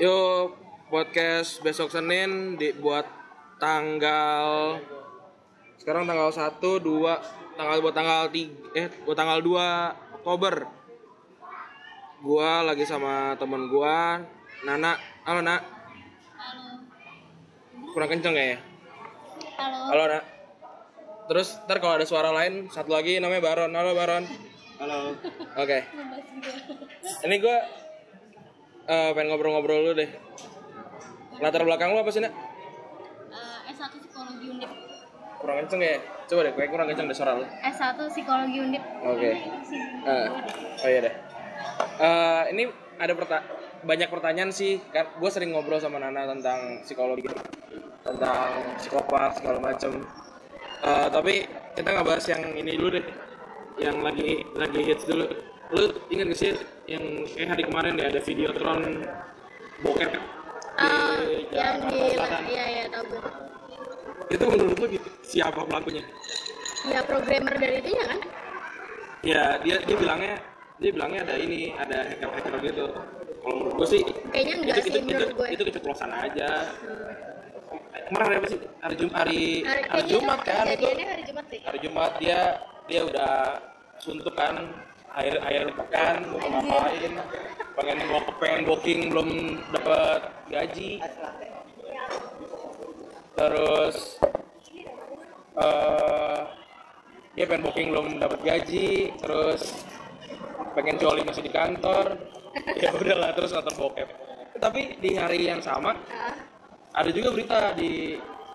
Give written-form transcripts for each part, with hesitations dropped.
Yuk podcast besok Senin dibuat tanggal sekarang tanggal 1 2 buat tanggal 2 Oktober. Gua lagi sama temen gua, Nana. Halo, Nak. Halo. Kurang kenceng ya? Halo. Halo, Nak. Terus ntar kalau ada suara lain, satu lagi namanya Baron. Halo, Baron. Halo. Oke. Ini gua pengen ngobrol-ngobrol dulu deh. Latar belakang lu apa sih, Nak? S1 Psikologi Undip. Kurang kenceng ya? Coba deh, kayak kurang kenceng deh suara lu. S1 Psikologi Undip. Oke. Oh iya deh. Ini ada banyak pertanyaan sih. Kan gue sering ngobrol sama Nana tentang psikologi, tentang psikopat segala macem. Tapi kita nggak bahas yang ini dulu deh, yang lagi hits dulu. Lu ingat gak sih yang kayak hari kemarin deh ada videotron bokep Yang di Selatan? iya tahu gue. Itu menurut lu siapa pelakunya? Ya programmer dari itunya kan? Ya dia bilangnya ada hacker gitu. Kalau menurut gue sih Kayaknya enggak sih menurut gue. itu keceplosan aja. Kemarin hari apa sih? Hari Jumat kan? Kejadiannya hari Jumat sih. Hari Jumat dia udah suntuk kan, air pekan mau ngapain, pengen booking belum dapat gaji, terus dia pengen booking belum dapat gaji, terus pengen coli masih di kantor, ya udahlah terus nonton bokep. Tapi di hari yang sama ada juga berita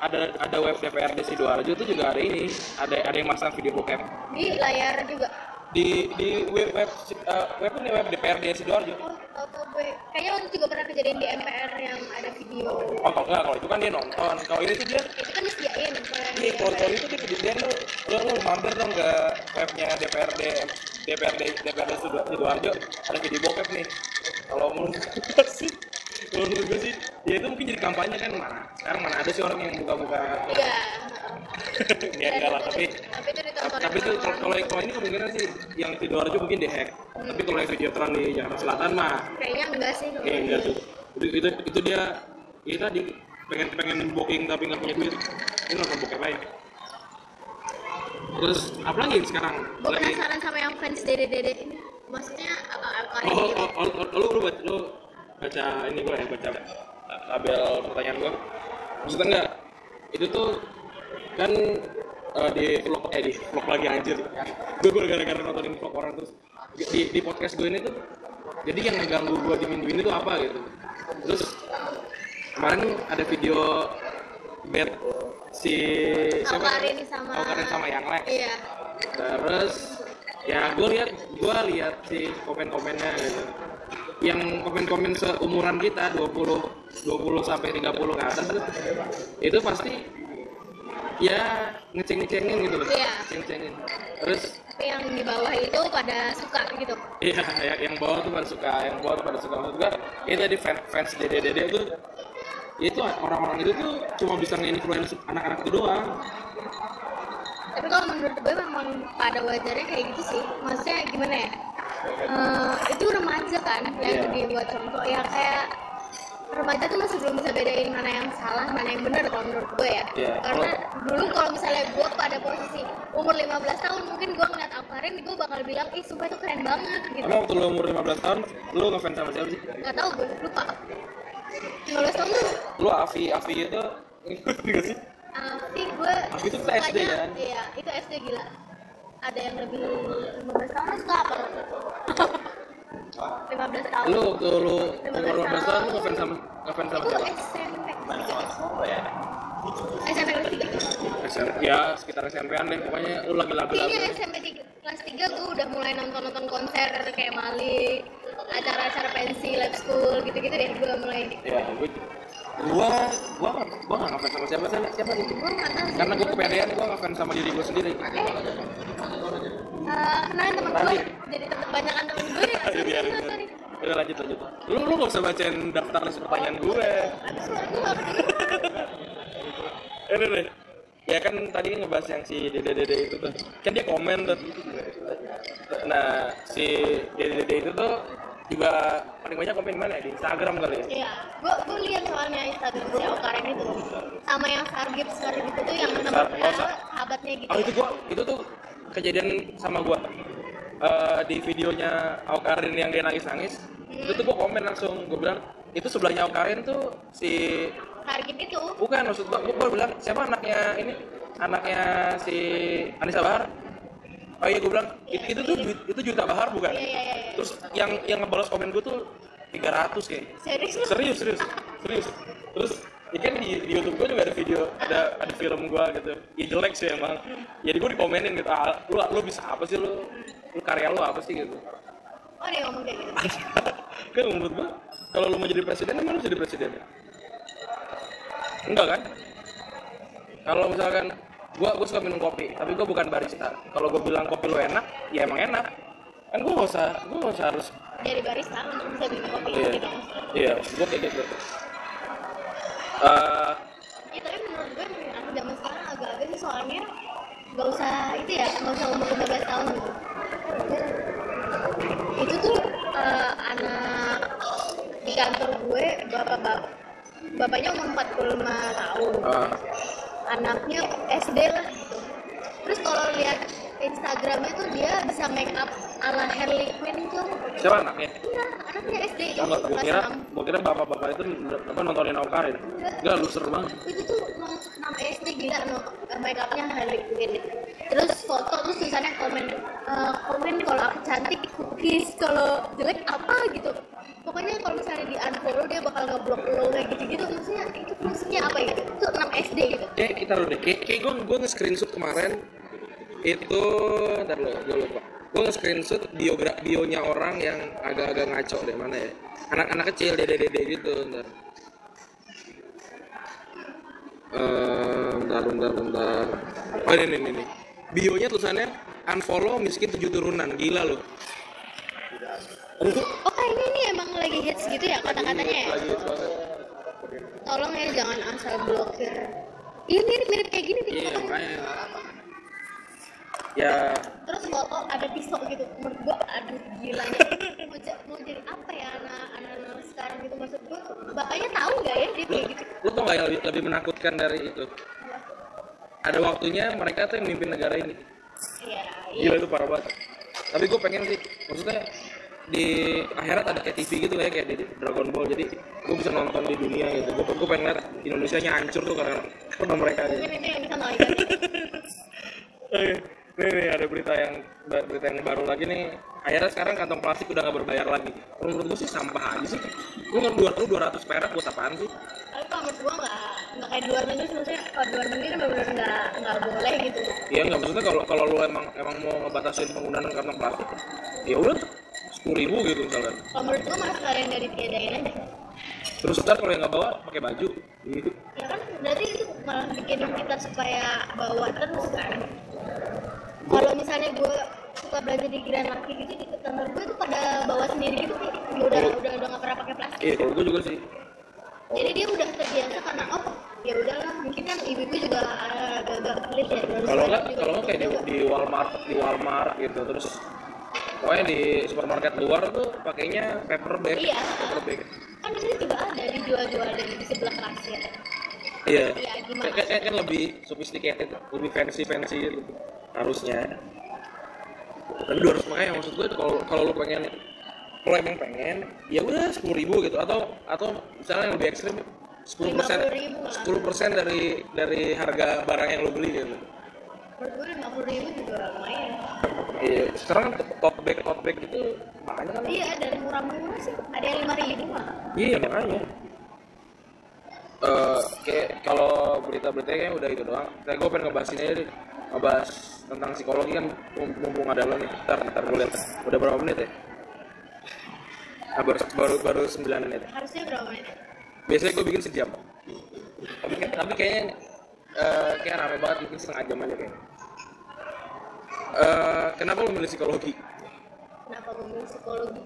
ada web DPRD Sidoarjo itu juga ada yang masang video bokep Di layar juga. di web DPRD Sidoarjo. Tahu gue. Kayaknya waktu juga pernah kejadian di MPR yang ada video. Oh kalau itu kan dia nonton, kalau ini tuh dia Itu kan disediain. nih kalau itu dia kejadian lu mampir dong ke webnya DPRD Sidoarjo, ada video bokep nih. Kalau menurut gue sih ya itu mungkin jadi kampanye kan, sekarang mana ada sih orang yang buka-buka. Iya. Ya enggak lah, tapi itu ditonton. tapi itu kalau ini kemungkinan sih yang Sidoarjo mungkin dihack. Tapi kalau yang videotron di Jakarta Selatan mah Kayaknya enggak sih. kayak enggak tuh. Itu dia tadi pengen booking tapi nggak punya duit. Ini nonton bokep aja. Terus apa lagi sekarang? Gue penasaran sama yang fans Dede ini. Maksudnya apa Lu baca ini gue ya, baca label pertanyaan gue. Maksudnya enggak, itu tuh kan di vlog lagi anjir. Gue gara-gara nontonin vlog orang terus di podcast gue ini tuh, jadi yang ngeganggu gue di minggu ini tuh apa gitu. Terus kemarin ada video bed si Karin sama yang Lex. Iya. Terus ya gue lihat si komen-komennya gitu. Yang komen-komen seumuran kita 20 sampai 30 ke atas itu pasti ya ngeceng-ngecengin gitu loh. Iya. Ngeceng-ngecengin. Terus Yang di bawah itu pada suka gitu. iya, yang bawah tuh pada suka, maksud gue itu tadi fans Dede itu orang-orang itu tuh cuma bisa nge-influence anak-anak itu doang. Tapi kalau menurut gue memang pada wajarnya kayak gitu sih. Maksudnya gimana ya? Itu remaja kan yang dibuat contoh ya, kayak remaja tuh masih belum bisa bedain mana yang salah mana yang benar kalau menurut gue ya. Karena dulu kalau misalnya gue pada posisi umur 15 tahun mungkin gue ngeliat Karin gue bakal bilang ih sumpah itu keren banget gitu. Emang waktu lu umur 15 tahun lu ngefans sama siapa sih? Gak tau, gue lupa. 15 tahun tuh Lu Avi itu enggak sih? Avi itu SD kan? Iya, itu SD gila. Ada yang lebih 15 tahun suka apa? 15 tahun. Lu waktu lu umur 15 tahun lu ngefans sama Itu siapa? SMP. Ya. SMP kelas 3. Ya sekitar SMP-an deh, pokoknya lu lagu-lagu. Kayaknya SMP kelas 3 gue udah mulai nonton konser kayak Malik, acara-acara pensi, lab school gitu-gitu deh gue mulai. Ya, gua nggak ngefans sama siapa nih? Gue nggak tahu. Karena gua kepedean, gua ngefans sama diri gua sendiri. Kenalin temen gue, jadi banyakan temen gue deh. Biarin. Udah lanjut. Lu nggak usah bacain daftar list pertanyaan gue. Deh. Ya kan tadi ngebahas yang si Dede itu tuh. Kan dia komen tuh. Nah, si Dede itu tuh juga paling banyak komen mana ya? Di Instagram kali ya? Iya, gue lihat soalnya Instagram si Awkarin itu sama yang Sargip itu tuh yang sahabatnya gitu. Oh itu tuh kejadian sama gua. Di videonya Awkarin yang dia nangis, itu tuh gua komen langsung, gua bilang itu sebelahnya Awkarin tuh si Sargip itu. bukan, maksud gua bilang siapa anaknya si Anissa Bahar. Oh iya, gue bilang itu Juta Bahar bukan? Iya. Terus yang ngebalas komen gue tuh 300 kayak. Serius. Terus ikan di YouTube gue juga ada video, ada film gue gitu. Ya jelek sih emang. Jadi gue dikomenin gitu, lu bisa apa sih lu karya lu apa sih gitu. Oh dia ngomong kayak gitu. Kan menurut gue kalau lu mau jadi presiden emang lu jadi presiden ya? Enggak kan? Kalau misalkan gue suka minum kopi, tapi gue bukan barista. Kalau gue bilang kopi lu enak, ya emang enak. Kan gue nggak usah harus jadi barista untuk bisa bikin kopi. Iya, gue kayak gitu. Ya tapi menurut gue anak zaman sekarang agak-agak sih soalnya nggak usah umur 15 tahun gitu. Itu tuh anak di kantor gue bapaknya umur 45 tahun. Anaknya SD lah gitu. Terus kalau lihat Instagramnya tuh dia bisa make up ala Harley Quinn tuh. Siapa anaknya? Iya, anaknya SD itu. Gue kira bapak-bapak itu nontonin Awkarin. Enggak, lu seru banget. Itu tuh 6 SD gila make upnya Harley Quinn. Terus foto terus tulisannya komen kalau aku cantik cookies, kalau jelek apa gitu. Pokoknya kalau misalnya di unfollow dia bakal ngeblok lo kayak gitu-gitu. Maksudnya apa ya? Itu 6 SD gitu. Kita dulu deh. Kayak gue nge-screenshot kemarin itu, ntar lo, gue lupa. Gue nge-screenshot bionya orang yang agak-agak ngaco deh, mana ya? Anak-anak kecil, dede gitu, ntar. Bentar. Oh ini. Bionya tulisannya unfollow miskin 7 turunan, gila lo. Oh kayaknya ini emang lagi hits gitu ya kata-katanya ya? Lagi hits banget. Tolong ya jangan asal blokir. Iya mirip kayak gini nih. Iya makanya. Ya. Terus foto ada pisau gitu, menurut gua aduh gilanya. Mau jadi apa ya anak-anak sekarang gitu, maksud gua bapaknya tahu nggak ya dia kayak gitu? Lu tau nggak yang lebih menakutkan dari itu? Ada waktunya mereka tuh yang memimpin negara ini. Iya. Gila itu parah banget. Tapi gue pengen sih, maksudnya di akhirat ada kayak TV gitu ya, kayak di Dragon Ball, jadi gue bisa nonton di dunia gitu. Gue pengen lihat Indonesia-nya hancur tuh karena mereka. Mungkin itu yang bisa malaikat. Nih ada berita yang baru lagi nih. Akhirnya sekarang kantong plastik udah nggak berbayar lagi. Menurut gue sih sampah aja sih. Gue nggak 200 perak buat apaan sih? Tapi kalau menurut gue nggak kayak di luar negeri, maksudnya kalau di luar negeri kan benar-benar nggak boleh gitu. Iya nggak, maksudnya kalau lu emang mau ngebatasin penggunaan kantong plastik, ya udah 10.000 gitu misalkan. Kalau menurut gue malah sekalian dari tiadain aja. Terus ntar kalau yang nggak bawa pakai baju gitu. Ya kan berarti itu malah bikin kita supaya bawa terus kan. Kalau misalnya gue suka belanja di Grand Laki gitu, di kantor gue tuh pada bawa sendiri gitu sih. Udah nggak pernah pakai plastik. Iya, kalau gue juga sih. Jadi dia udah terbiasa karena ya udahlah, mungkin kan ibu juga agak pelit ya. Kalau nggak kayak di Walmart gitu, terus pokoknya di supermarket luar tuh pakainya paper bag. Iya. Paper bag. Kan di sini juga ada dijual dari di sebelah kasir. Iya. Ya, gimana? Kan lebih sophisticated, lebih fancy gitu harusnya. Tapi 200, makanya maksud gue kalau lu pengen, kalau emang pengen, ya udah 10.000 gitu, atau misalnya yang lebih ekstrim 10% dari harga barang yang lu beli gitu. Menurut gue 50.000 juga lumayan. Iya, sekarang tote bag itu makanya kan. Iya, dari murah-murah sih. Ada yang 5.000 mah. Iya makanya. Kayak kalau berita-beritanya udah itu doang. Saya gue pengen ngebahas ini aja deh. Ngebahas tentang psikologi kan, mumpung ada lo nih. Ntar gue lihat udah berapa menit ya? Nah, baru 9 menit. Harusnya berapa menit? Biasanya gue bikin sejam. Tapi kayaknya kayak rame banget, bikin setengah jam aja kayaknya. Kenapa lo milih psikologi? Kenapa memilih psikologi?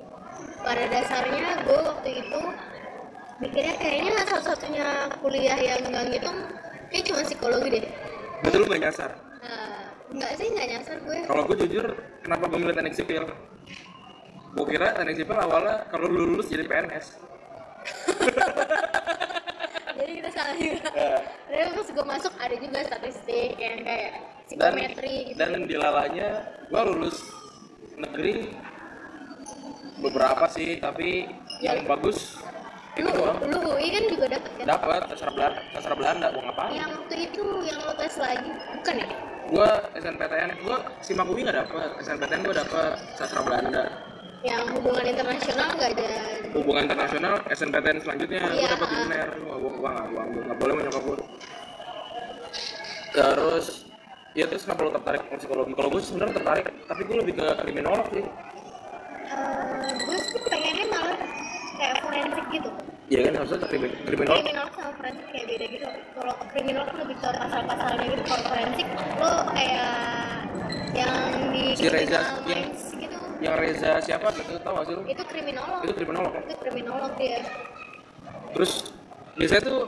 Pada dasarnya gue waktu itu mikirnya kayaknya satu-satunya kuliah yang nggak ngitung kayak cuma psikologi deh. Betul, lu gak nyasar? Nggak sih, nggak nyasar gue. Kalau gue jujur, kenapa gue milih teknik sipil? Gue kira teknik sipil awalnya kalau lu lulus jadi PNS. Jadi kita salah juga. Tapi pas gue masuk ada juga statistik yang kayak psikometri gitu. Dan dilalanya gue lulus negeri beberapa sih, tapi yang bagus itu doang. Lu UI kan juga dapat kan? Dapat sastra Belanda, mau ngapain? Yang waktu itu yang lu tes lagi bukan ya? Gua SNPTN, gua SIMAK UI nggak dapat, SNPTN gua dapat sastra Belanda. Yang hubungan internasional nggak ada. Hubungan internasional SNPTN selanjutnya Iya. gua dapat di UNER. Gua nggak boleh menyokap gua. Terus ya terus kenapa lo tertarik ke psikologi? Kalau gue sebenarnya tertarik, tapi gue lebih ke kriminolog sih. Gue sih pengennya malah kayak forensik gitu. Iya kan, harusnya kriminolog. Kriminolog sama forensik kayak beda gitu. Kalau kriminolog lebih ke pasal-pasalnya gitu. Kalau forensik lo kayak yang di Si Reza yang gitu. Yang Reza siapa gitu, tahu gak sih lu? Itu kriminolog. Itu kriminolog kan? Itu kriminolog dia. Terus biasanya tuh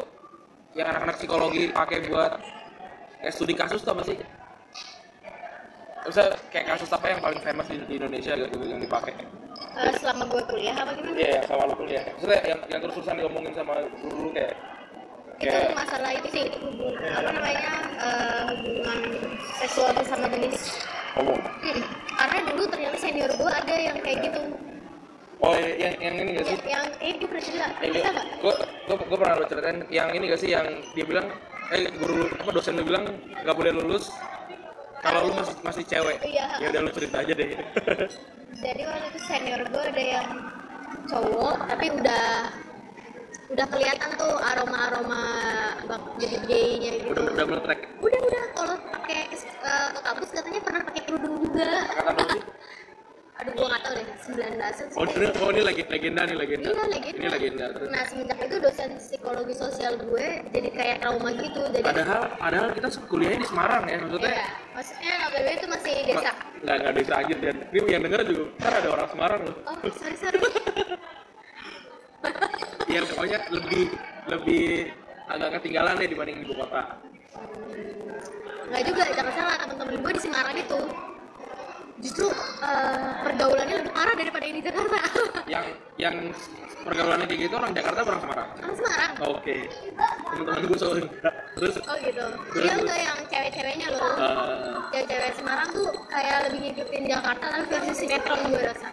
yang anak-anak psikologi pakai buat kayak studi kasus tuh apa sih? Misalnya kayak kasus apa yang paling famous di Indonesia gitu yang dipakai? Selama gue kuliah apa gimana? Iya, sama lu kuliah. Maksudnya yang terus-terusan diomongin sama guru-guru kayak Itu masalah itu sih, apa namanya, hubungan seksual bersama jenis. ngomong. Karena dulu ternyata senior gue ada yang kayak gitu. Oh, yang ini gak sih? Yang itu pernah cerita nggak? Gue pernah lo ceritain yang ini gak sih, yang dia bilang guru apa dosen lu bilang nggak boleh lulus kalau lu masih cewek. Iya. Ya udah lu cerita aja deh. Jadi waktu itu senior gue ada yang cowok tapi udah kelihatan tuh aroma jadi gay-nya gitu. Udah meletrek. Udah kalau pakai ke kampus katanya pernah pakai kerudung juga. Kata lu sih? Aduh gua nggak tahu deh, 19-an. Oh ini legenda nih, legenda. Iya, legenda. Ini legenda. Nah semenjak itu dosen psikologi sosial gue jadi kayak trauma gitu. Jadi Padahal kita kuliahnya di Semarang ya, maksudnya. iya, maksudnya ABW itu masih desa. Nggak desa aja dan ini yang denger juga kan ada orang Semarang loh. Oh sorry. Ya pokoknya lebih agak ketinggalan deh dibanding ibu kota. Nggak juga, jangan salah, teman-teman gue di Semarang itu justru pergaulannya lebih parah daripada yang di Jakarta. yang pergaulannya kayak gitu orang Jakarta orang Semarang. Orang Semarang. Oke. Teman-teman gue soalnya. Terus Oh gitu. Dia enggak yang cewek-ceweknya loh. Cewek-cewek Semarang tuh kayak lebih ngikutin Jakarta tapi versi sinetron gue rasa.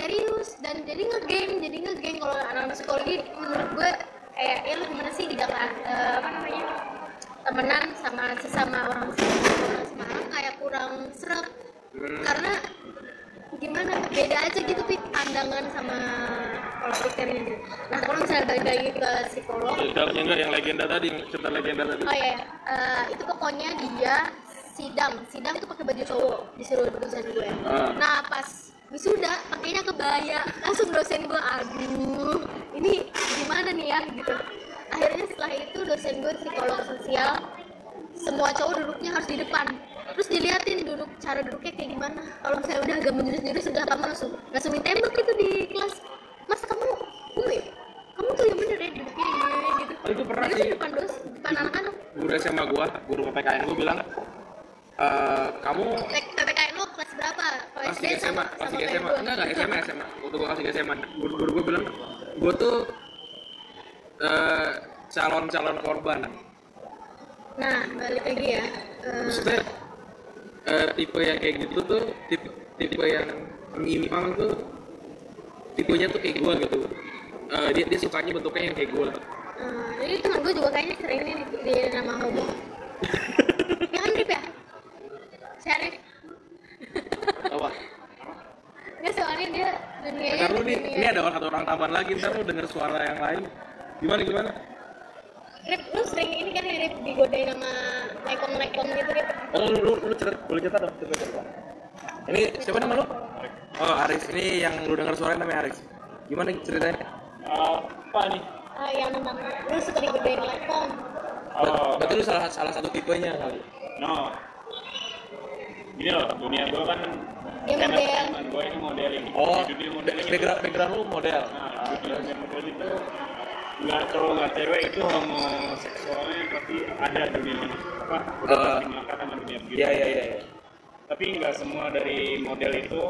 Serius, dan jadi ngegeng kalau anak-anak psikologi menurut gue kayak ya lu gimana sih di Jakarta apa namanya temenan sama sesama orang Semarang kayak kurang seret karena gimana beda aja gitu Pit pandangan sama kalau pikirnya gitu. Nah kalau misalnya balik lagi ke psikolog yang legenda tadi, yang cerita legenda tadi. oh ya itu pokoknya dia sidang itu pakai baju cowok disuruh dosen gue. Nah pas wisuda pakainya kebaya, langsung dosen gue aduh ini gimana nih ya gitu. Akhirnya setelah itu dosen gue psikolog sosial semua cowok duduknya harus di depan, terus diliatin cara duduknya kayak gimana. Kalau misalnya udah agak menjurus sudah kamu langsung ditembak gitu di kelas. Mas kamu tuh yang bener ya duduknya gini gitu. Oh, itu pernah Jadi sih. depan anak-anak. Guru SMA gua, guru PPKN gua bilang kamu PPKN lo kelas berapa? kelas 3 SMA, enggak SMA. Waktu gua kelas 3 SMA, guru gua bilang gua tuh calon korban. Nah, balik lagi ya. Maksudnya tipe yang kayak gitu tuh tipe yang menyimpang tuh tipenya tuh kayak gua gitu. Dia sukanya bentuknya yang kayak gua. Jadi teman gue juga kayaknya sering nih di nama homo. Ya kan Rip ya? Syarif. Apa? Nggak soalnya dia dunianya. Ntar lu ini ada satu orang tambahan lagi, ntar lu denger suara yang lain. Gimana? Rip, lu sering ini kan ya Rip digodain sama lekong gitu Rip. Oh lu boleh cerita dong, cerita. Ini siapa nama lu? Oh Aris, ini yang lu denger suaranya namanya Aris. Gimana ceritanya? Apa nih? Yang tentang lu suka digodain lekong. Berarti lu salah satu tipenya kali. No. Gini loh, dunia gue kan Dia model. teman gue ini modeling. Oh, Di dunia modeling itu, background lu model. nah, di dunia model itu nggak cowok nggak cewek itu homoseksualnya pasti ada dunia apa? Dimakan sama dunia begitu. Iya. Tapi nggak semua dari model itu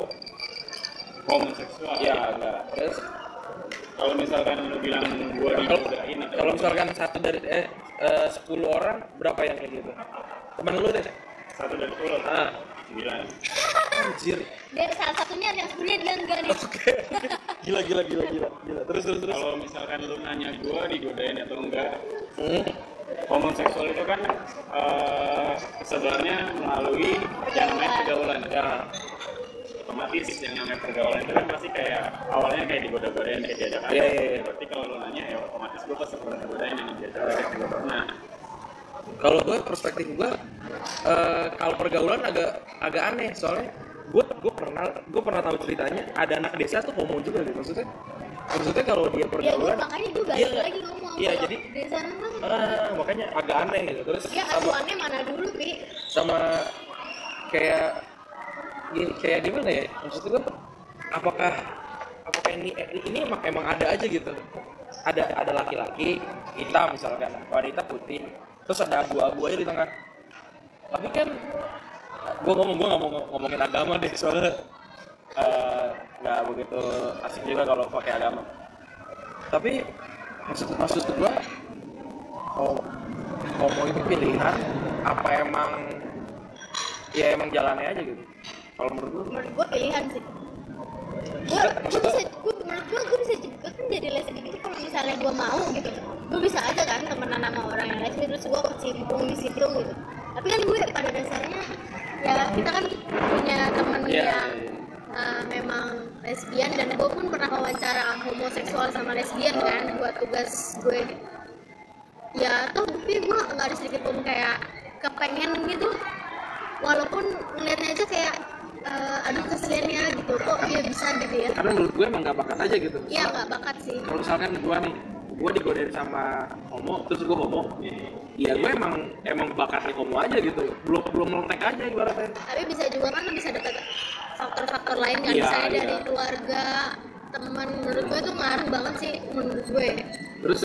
homoseksual. Ya enggak. Terus Kalau misalkan lu bilang gua digodain atau kalau misalkan 10 orang berapa yang kayak gitu? Temen lu deh. 1 dari 10, Ah, 9. anjir. Dari salah satunya yang sebenarnya dia enggak nih. Gila. Terus. Kalau misalkan lu nanya gua digodain atau enggak, Hmm. homoseksual itu kan sebenarnya melalui yang namanya pergaulan. Ya. Otomatis yang namanya pergaulan itu kan pasti kayak awalnya kayak digoda-godain, kayak diajak aja. Iya. Berarti kalau lu nanya ya otomatis gua pasti goda-godain yang diajak juga pernah. Kalau gue perspektif gue, kalau pergaulan agak aneh soalnya gue pernah tahu ceritanya ada anak desa tuh homo juga gitu maksudnya kalau dia Ya gue pergaulan makanya gue balik lagi ngomong. iya jadi dari sana kan. makanya agak aneh gitu terus Ya acuannya mana dulu Pi? sama kayak gimana ya maksud gue apakah ini emang ada aja gitu ada laki-laki hitam misalkan wanita putih terus ada abu-abu aja di tengah tapi kan gue nggak mau ngomongin agama deh soalnya nggak begitu asik juga kalau pakai agama tapi maksud gue homo itu pilihan apa emang jalannya aja gitu kalau menurut Gue pilihan sih. Menurut gue bisa juga kan jadi lesbian gitu kalau misalnya gue mau gitu. Gue bisa aja kan temenan sama orang yang lesbian terus gue kecimpung di situ gitu. Tapi kan gue pada dasarnya ya kita kan punya temen yang memang lesbian dan gue pun pernah wawancara homoseksual sama lesbian kan buat tugas gue. Ya toh tapi gue nggak ada sedikit pun kayak kepengen gitu. Walaupun ngeliatnya aja kayak aduh kasihan ya gitu kok dia bisa gitu ya karena menurut gue emang gak bakat aja gitu iya nggak bakat sih kalau misalkan gue digodain sama homo terus gue homo ya gue emang bakatnya homo aja gitu belum meletek aja ibaratnya tapi bisa juga kan bisa dapat faktor-faktor lain kan Iya, misalnya iya. dari keluarga teman menurut gue itu ngaruh banget sih menurut gue terus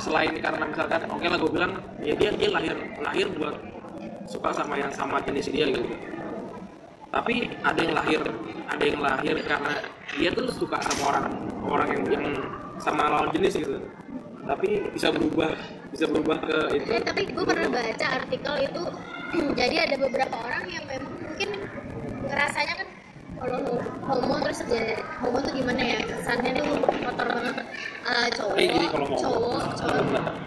selain karena misalkan oke lah gue bilang ya dia lahir buat suka sama yang sama jenis dia gitu tapi ada yang lahir karena dia tuh suka sama orang yang sama lawan jenis gitu tapi bisa berubah ke itu tapi gue pernah baca artikel itu jadi ada beberapa orang yang memang mungkin ngerasanya kan kalau homo terus ya homo tuh gimana ya kesannya tuh kotor banget cowok gini kalau cowok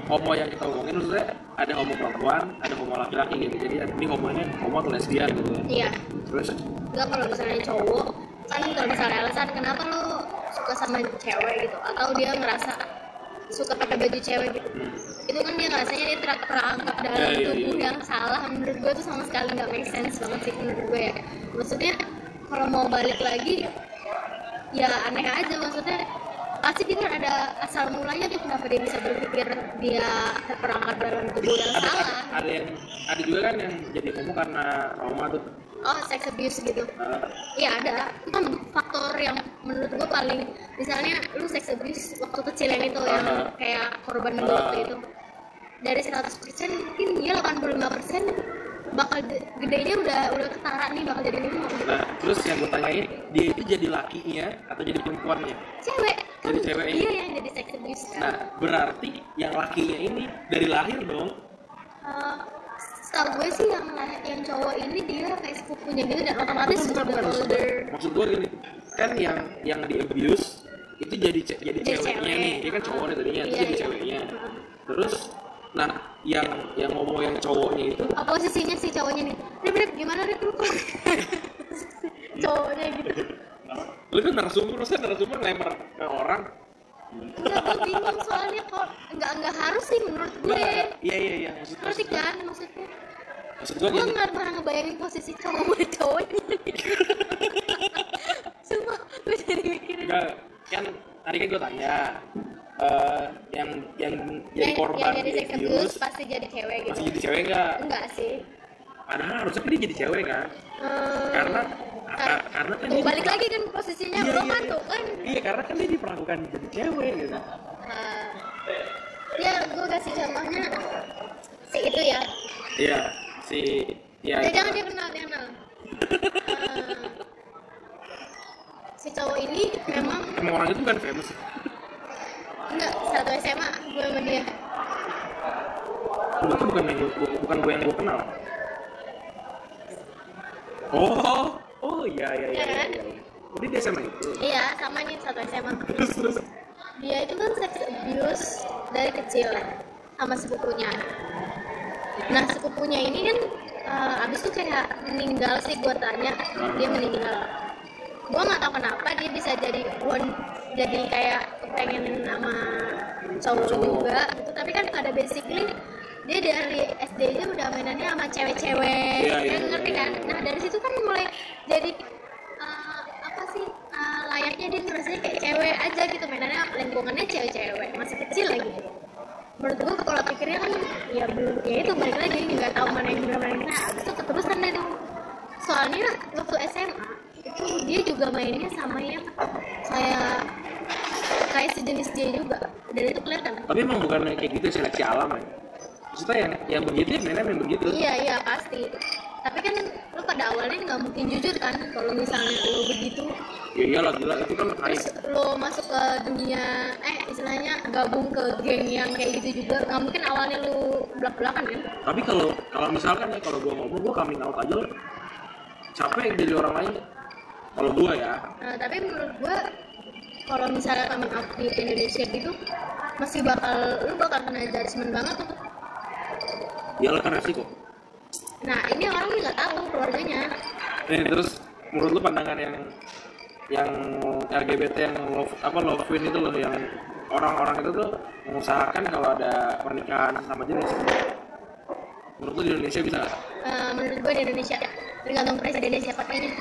homo yang kita ngomongin maksudnya ada homo perempuan ada homo laki-laki gitu jadi ini homo atau lesbian gitu iya terus enggak kalau misalnya cowok kan kalau misalnya alasan kenapa lo suka sama cewek gitu atau dia ngerasa suka pakai baju cewek gitu itu kan dia ngerasanya dia terangkap dalam tubuh yang salah menurut gue tuh sama sekali nggak make sense banget sih menurut gue ya maksudnya kalau mau balik lagi ya aneh aja maksudnya pasti dia kan ada asal mulanya tuh kenapa dia bisa berpikir dia terperangkap dalam tubuh yang salah ada juga kan yang jadi homo karena trauma tuh sex abuse gitu iya ada itu kan faktor yang menurut gue paling misalnya lu sex abuse waktu kecil yang itu yang kayak korban lu waktu itu dari 100% mungkin dia 85% bakal gedenya udah ketara nih bakal jadi homo gitu. Nah terus yang gue tanyain dia itu jadi lakinya atau jadi perempuannya cewek kan jadi ceweknya dia yang jadi sex abuse kan nah berarti yang lakinya ini dari lahir dong setahu gue sih yang cowok ini dia kayak sepupunya gitu dan otomatis bukan, udah older maksud gue gini kan yang di abuse itu jadi ceweknya cewek. nih dia kan cowok nih tadinya itu Iya, jadi iya. ceweknya terus nah yang ngomong yang cowoknya itu posisinya si cowoknya nih Rip gimana Rip lu cowoknya gitu lu kan narasumber lempar ke orang enggak gue bingung soalnya kok enggak harus sih menurut gue iya ngerti kan maksudnya maksud gue gue gini nggak pernah ngebayangin posisi cowok sama cowoknya cuma gue jadi mikirin enggak kan tadi kan gue tanya yang jadi korban yang jadi sex abuse pasti jadi cewek gitu masih jadi cewek enggak sih padahal harusnya dia jadi cewek kan karena kan dia balik lagi kan posisinya belum tuh kan iya karena kan dia diperlakukan jadi cewek gitu ya gue kasih contohnya si itu ya iya si ya jangan dia kenal si cowok ini memang orang itu kan famous. enggak, satu SMA gue sama dia. Itu bukan gue yang gue kenal. Oh iya. Jadi dia sama itu. Iya, sama nih satu SMA. Terus. Dia itu kan sex abuse dari kecil sama sepupunya. Nah sepupunya ini kan abis itu kayak meninggal sih, gue tanya dia meninggal. Gue nggak tahu kenapa dia bisa jadi kayak pengen sama cowok juga gitu. Tapi kan pada basically dia dari SD aja udah mainannya sama cewek-cewek, ngerti kan? Nah dari situ kan mulai jadi apa sih layaknya dia ngerasanya kayak cewek aja gitu, mainannya lingkungannya cewek-cewek, masih kecil lagi. Menurut gue pola pikirnya kan ya belum, ya itu balik lagi nggak tahu mana yang benar mana yang salah. Abis itu keterusan deh tuh. Soalnya waktu SMA itu dia juga mainnya sama yang kayak sejenis dia juga, dan itu kelihatan. Tapi emang bukan kayak gitu seleksi alam ya? Maksudnya yang begitu ya mainnya memang begitu. Iya pasti. Tapi kan lu pada awalnya nggak mungkin jujur kan kalau misalnya lu begitu. Ya iyalah gila, itu kan Terus lu masuk ke dunia istilahnya gabung ke geng yang kayak gitu juga, nggak mungkin awalnya lu belak-belakan kan. Tapi kalau misalkan ya, kalau gue ngomong, gue coming out aja lah. Capek jadi orang lain. Kalau gue ya. Nah, tapi menurut gue kalau misalnya coming out di Indonesia gitu masih lu bakal kena judgement banget tuh. Iyalah kan resiko. Nah ini orang nggak tahu keluarganya. Terus menurut lu pandangan yang LGBT yang love queen itu loh, yang orang-orang itu tuh mengusahakan kalau ada pernikahan sama jenis. Menurut lu di Indonesia bisa nggak? Menurut gue di Indonesia tergantung presidennya siapa kayaknya.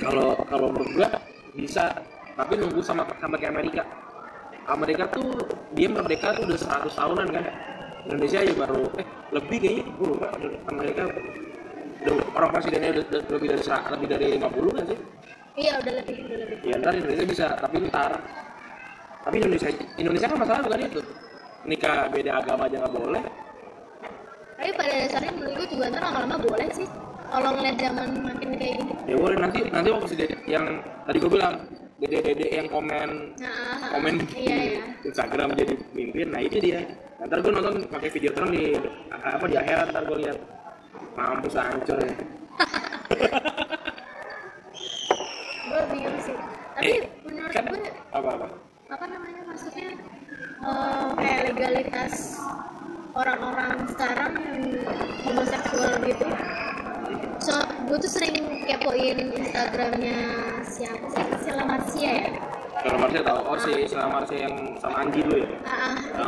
Kalau menurut gue bisa, tapi nunggu sama kayak Amerika. Amerika tuh dia merdeka tuh udah 100 tahunan kan. Indonesia ya baru lebih kayaknya, gue lupa. Amerika udah, orang presidennya udah lebih dari 50 kan sih? Iya udah lebih. Ya ntar Indonesia bisa, tapi Indonesia kan masalah bukan itu, nikah beda agama aja nggak boleh. Tapi pada dasarnya menurut gue juga ntar lama-lama boleh sih kalau ngeliat zaman makin kayak gini. Ya boleh, nanti waktu yang tadi gue bilang dede yang komen iya. Instagram jadi mimpin, nah itu dia. Ntar gue nonton pakai video terang di akhirat, ntar gue lihat mampus hancur ya. Gue bingung sih. Tapi menurut kan, gue apa namanya, maksudnya kayak legalitas orang-orang sekarang yang homoseksual gitu. So gue tuh sering kepoin Instagramnya siapa sih, Sheila Marcia ya. Sheila Marcia tahu, Sheila Marcia yang sama Anji dulu ya.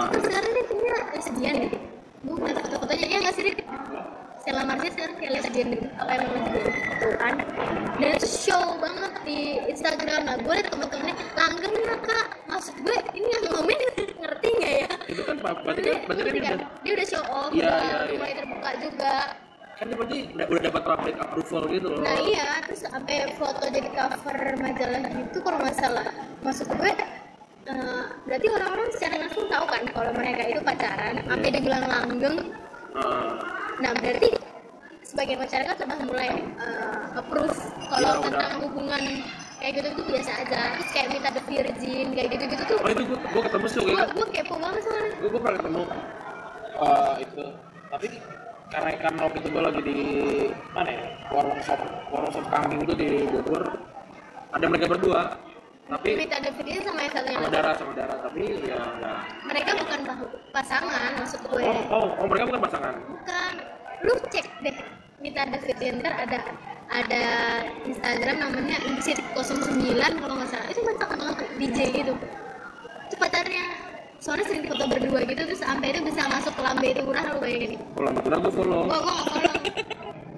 Itu sekarang dia punya lesbian gitu. Gue ngeliat foto-fotonya, dia nggak sih Sheila Marcia sekarang kayak lesbian gitu, apa yang lesbian gitu kan. Dan itu show banget di Instagram. Nah gue liat temen-temennya langgeng lah kak, maksud gue ini yang ngomongin ngerti nggak ya? Itu kan berarti dia udah show off, mulai terbuka juga. Kan dia berarti udah dapat public approval gitu loh. Nah iya, terus sampai foto jadi cover majalah gitu kalau nggak salah. Maksud gue berarti orang-orang secara langsung tahu kan kalau mereka itu pacaran, sampai dibilang langgeng. Nah berarti sebagian masyarakat sudah mulai approve kalau tentang hubungan kayak gitu itu biasa aja. Terus kayak minta the virgin kayak gitu tuh. Oh itu gue ketemu sih kayak gue kepo banget soalnya. Gue pernah ketemu itu, tapi karena waktu itu gue lagi di mana ya, warung sop kambing itu di Bogor, ada mereka berdua, tapi minta the virgin sama yang satunya sama darah, tapi ya enggak. Mereka bukan pasangan maksud gue. Oh mereka bukan pasangan. Bukan, lu cek deh minta the virgin, ntar ada Instagram namanya Incit09 kalau nggak salah. Itu mantap banget DJ gitu. Itu pacarnya. Soalnya sering foto berdua gitu, terus sampai itu bisa masuk ke lambe itu murah, lu bayangin. Kalau lambe murah gue follow. Gua nggak follow.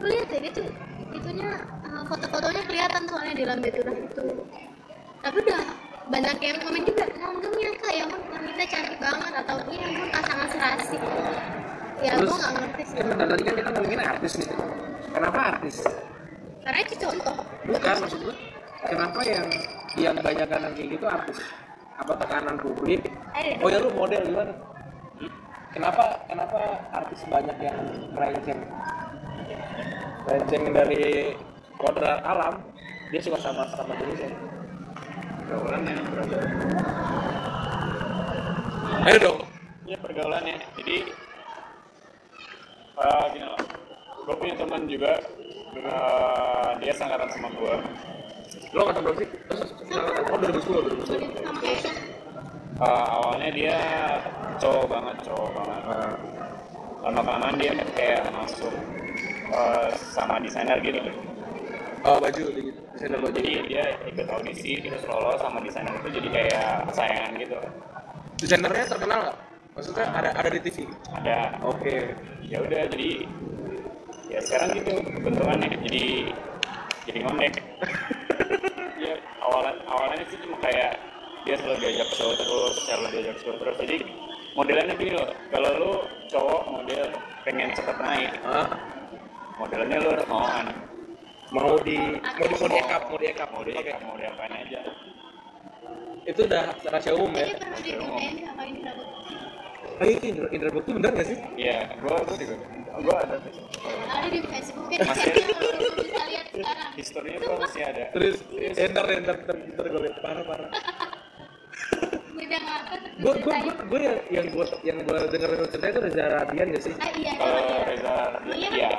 Lu lihat deh itu itunya foto-fotonya kelihatan soalnya di lambe murah itu. Tapi udah banyak yang komen juga, langgengnya kak ya ampun wanita cantik banget, atau iya ampun pasangan serasi. Ya gue nggak ngerti sih. Kan tadi kan kita ngomongin artis nih. Kenapa artis? Karena itu contoh. Bukan, maksud gue kenapa yang banyak kanan kayak gitu artis? Apa tekanan publik? Oh ya lu model gimana? Kenapa artis banyak yang melenceng dari kodrat alam? dia suka sama jenisnya. Pergaulannya berarti. Ayo dong. Ya pergaulannya. Jadi gini loh. Gue punya teman juga, dia sangkatan sama gue. Lo angkatan berapa sih? Oh 2010. Sama kayak Awalnya dia cowok banget. Lama-kelamaan dia kayak masuk sama desainer gitu. Oh baju gitu. Desainer baju. Jadi dia ikut audisi, terus lolos sama desainer itu jadi kayak kesayangan gitu. Desainernya terkenal nggak? Maksudnya ada di TV? Ada. Oke. Ya udah jadi ya sekarang gitu bentukannya jadi ngondek. Ya awalnya sih cuma kayak dia selalu diajak show terus, jadi modelannya gini loh, kalau lu cowok model pengen cepet naik, modelannya lu harus mau di ekap mau diapain aja. itu udah rahasia umum ya. Jadi pernah dimintain sama Indra Itu Indra Bekti bener nggak sih? Iya, gua ada ada di Facebook ya. Masih Yang lu bisa lihat sekarang. historinya tuh masih ada. Terus ntar gue liat parah. Udah ngapa? Yang gue dengerin cerita itu Reza Radian nggak sih? Iya. Kalau Reza, iya.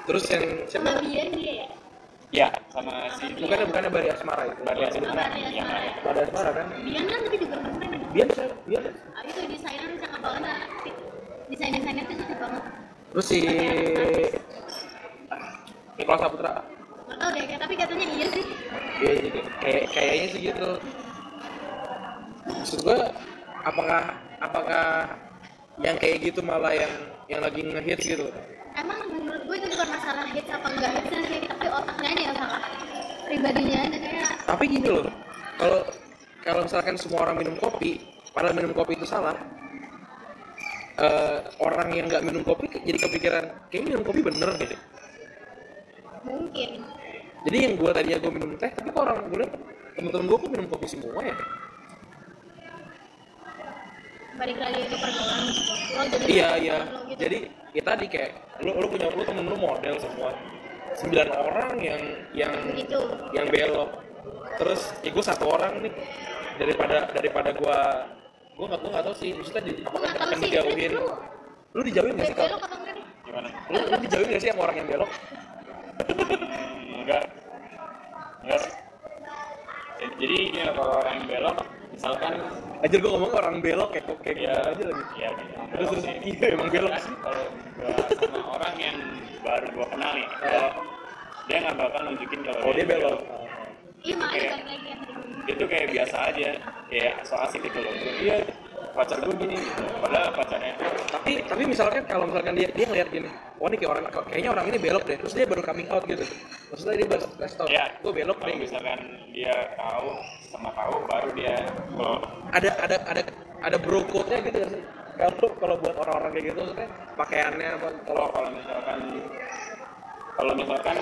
Terus yang siapa? Sama Bian dia ya. Ya, sama si Bukannya Bari Asmara itu? Bari Asmara. Bari Asmara kan? Bian kan tapi juga keren. Bian. Itu desainer cakep banget. Desainer tuh cakep banget. Terus si Nicholas Saputra. Gak tau deh, tapi katanya iya sih. Iya jadi kayaknya sih gitu. Maksud gue apakah yang kayak gitu malah yang lagi ngehits gitu? Emang menurut gue itu bukan masalah hits apa enggak hits sih, tapi otaknya aja yang salah. Pribadinya aja kayak. Tapi gini loh, kalau misalkan semua orang minum kopi, padahal minum kopi itu salah. Orang yang nggak minum kopi jadi kepikiran kayaknya minum kopi bener gitu. Mungkin. Jadi yang tadinya gue minum teh, tapi kok orang gue liat temen-temen gue kok minum kopi semua ya? Balik lagi ke pergaulan. Iya. Gitu. Jadi ya tadi kayak lu punya temen lu model semua 9 orang yang Begitu. yang belok. Terus ya gue 1 orang nih daripada gue nggak tahu sih maksudnya apakah kita akan dijauhin. Lu dijauhin nggak sih Belok apa enggak nih? gimana? Lu dijauhin nggak sih sama orang yang belok? Enggak. Jadi gini loh, kalau orang yang belok, misalkan Aja gue ngomong orang belok kayak ya aja lagi. ya gitu. Terus iya emang belok sih. Kalau gua sama orang yang baru gua kenal nih, kalau dia nggak bakal nunjukin kalau Dia belok. Iya makanya Kayak- balik lagi yang tadi. Itu kayak biasa aja, kayak so asik gitu loh. Iya, pacar gua gini, padahal pacarnya Tapi misalkan kalau dia ngeliat gini, wah ini kayaknya orang ini belok deh, terus dia baru coming out gitu. Maksudnya dia baru kasih tau, ya gue belok kalau deh. Gitu. misalkan dia tahu baru dia kalau Ada bro code-nya gitu nggak sih? Kalau buat orang-orang kayak gitu, maksudnya pakaiannya apa? kalau misalkan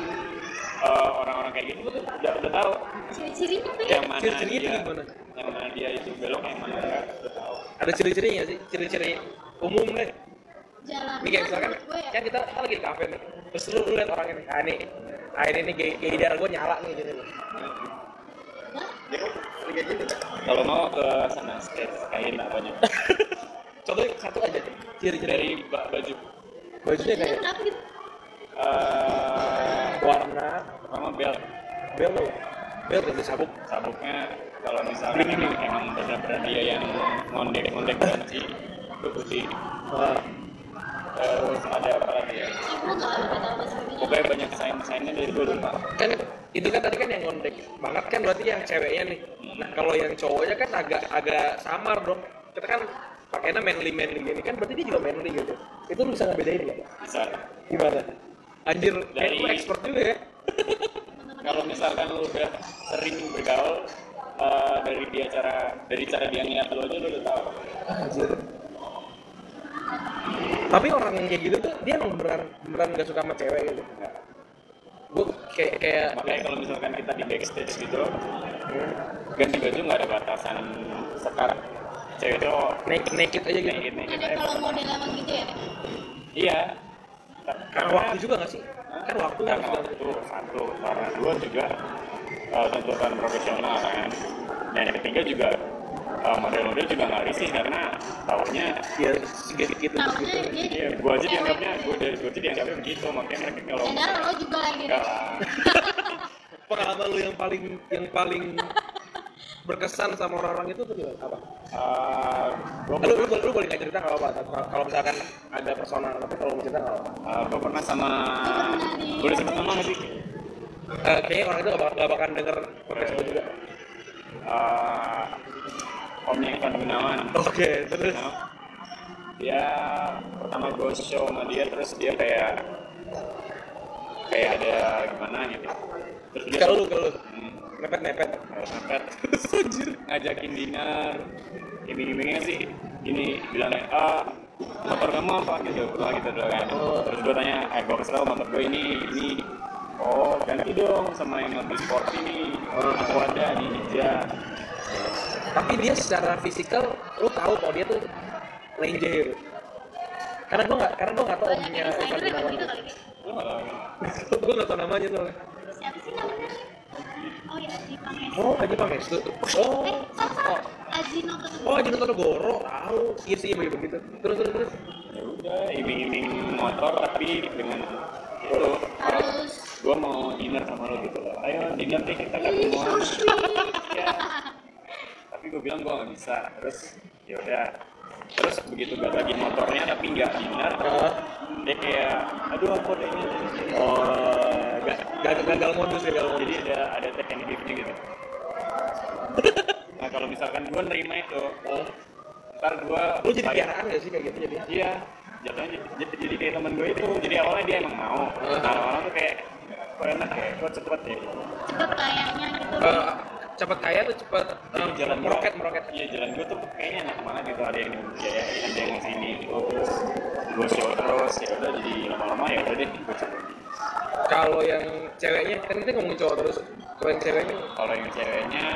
orang-orang kayak gitu tuh udah tahu Ciri-cirinya apa ya? yang mana Ciri-cirinya dia gimana? yang mana dia itu belok, yang mana enggak, udah tahu. Ada ciri-cirinya sih, ciri-ciri umum deh. Jalan. Ini kayak misalkan, Menurut gue ya. kan kita lagi di kafe nih, terus lu liat orang ini, ini gay darah gue nyala nih gitu. Hah? Kalau mau ke sana sketch kain apanya Contohnya satu aja, ciri-ciri dari baju bajunya Cirinya kayak kenapa gitu? warna, pertama bel dari sabuknya. Kalau misalkan emang benar-benar dia yang ngondek banci itu putih. Terus ada apa lagi ya? Gue nggak tahu bahasa Indonesia. Pokoknya banyak desainnya dari gue lupa. kan itu kan tadi kan yang ngondek banget kan berarti yang ceweknya nih. Nah kalau yang cowoknya kan agak samar dong. Kita kan pakainya manly gini kan berarti dia juga manly gitu. Itu lu bisa ngebedain nggak? Bisa. Gimana? Anjir, kayak Dari- lu expert juga ya. Kalau misalkan lu udah sering bergaul dari cara dia ngeliat lu aja lu udah tahu. Anjir. Tapi orang yang kayak gitu tuh dia emang beneran nggak suka sama cewek gitu. Gue kayak Makanya kalau misalkan kita di backstage gitu, ganti baju nggak ada batasan sekarang. Cewek cowok naked aja gitu. naked Ada aja. kalau model emang gitu ya? Iya. Karena waktu juga nggak sih? kan waktu karena waktu satu, karena dua juga tuntutan profesional kan. Dan yang ketiga juga model-model juga nggak risih karena tahunya ya sedikit Tahunya dia ya gue aja dianggapnya begitu, makanya mereka kalau sadar lo juga lagi enggak deh. lah. pengalaman lu yang paling berkesan sama orang-orang itu tuh gimana? Apa? Lu boleh nggak cerita nggak apa-apa kalau misalkan ada personal, tapi kalau mau cerita nggak apa-apa. Gue pernah sama boleh sebut nama nggak sih? Kayaknya orang itu nggak bakalan denger podcast itu juga. Omnya Ivan Gunawan. Oke, terus Dia pertama gue show sama dia, terus dia kayak ada gimana gitu. Terus dia kalau lu nepet terus ngajakin dinner, iming-imingnya sih ini bilangnya motor kamu apa gitu kan. Terus gue tanya, gue kesel motor gue ini oh ganti dong sama yang lebih sport ini, aku ada di Ninja. tapi dia secara fisikal lu tahu kalau dia tuh lenje gitu. Karena gue nggak tahu Banyak omnya insider Ivan yang Gunawan. begitu kali ini. Lu nggak tahu kan? Gue nggak tahu namanya soalnya. Siapa sih namanya? Oh ya, Jepang ya. Oh, Haji Pangestu. Sama Ajinomoto. Oh, Haji Togoro. Tahu. Iya sih begitu. Terus. Ya udah, iming-iming motor tapi dengan itu Harus gue mau dinner sama lo gitu loh. Ayo dinner deh kita Ih, ketemu. so sweet. Ya. Tapi gue bilang gue nggak bisa. Terus ya udah. Terus begitu gue lagi motornya tapi nggak dinner, dia kayak aduh aku ada ini. Oh, gagal modus. Jadi ada take and give gitu. Nah kalau misalkan gue nerima itu, ntar gue Lu jadi piaraan nggak sih kayak gitu jadi? iya, jatuhnya jadi kayak temen gue itu. Jadi awalnya dia emang mau, nah orang tuh kayak kok enak ya, kok cepet ya. Cepet kayaknya gitu. Cepet kaya tuh cepet Jadi jalan meroket. Iya jalan gue tuh kayaknya enak banget gitu, ada yang dibiayain, ada yang sini gitu. Terus gue show terus, ya udah jadi lama-lama ya udah deh gue coba. Kalau yang ceweknya kan kita ngomongin cowok terus. Kalau yang ceweknya, Kalau yang ceweknya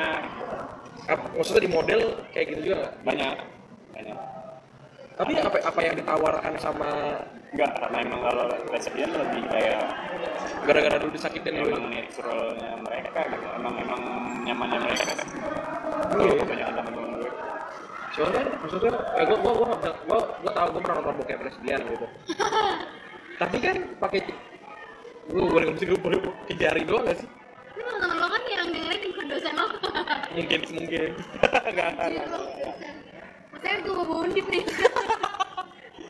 maksudnya di model kayak gitu juga nggak? banyak. Tapi apa yang ditawarkan sama Enggak, karena emang kalau lesbian lebih kayak gara-gara dulu disakitin dulu? emang naturalnya mereka gitu, emang nyamannya mereka. Iya. Kebanyakan teman-teman gue. Soalnya maksudnya, gue tahu gue pernah nonton bokep lesbian gitu. Tapi kan pakai gue boleh pakai jari doang nggak sih? Ini teman-teman lo kan yang dengerin bukan dosen lo. Mungkin. Enggak. Maksudnya gue mau bondip nih.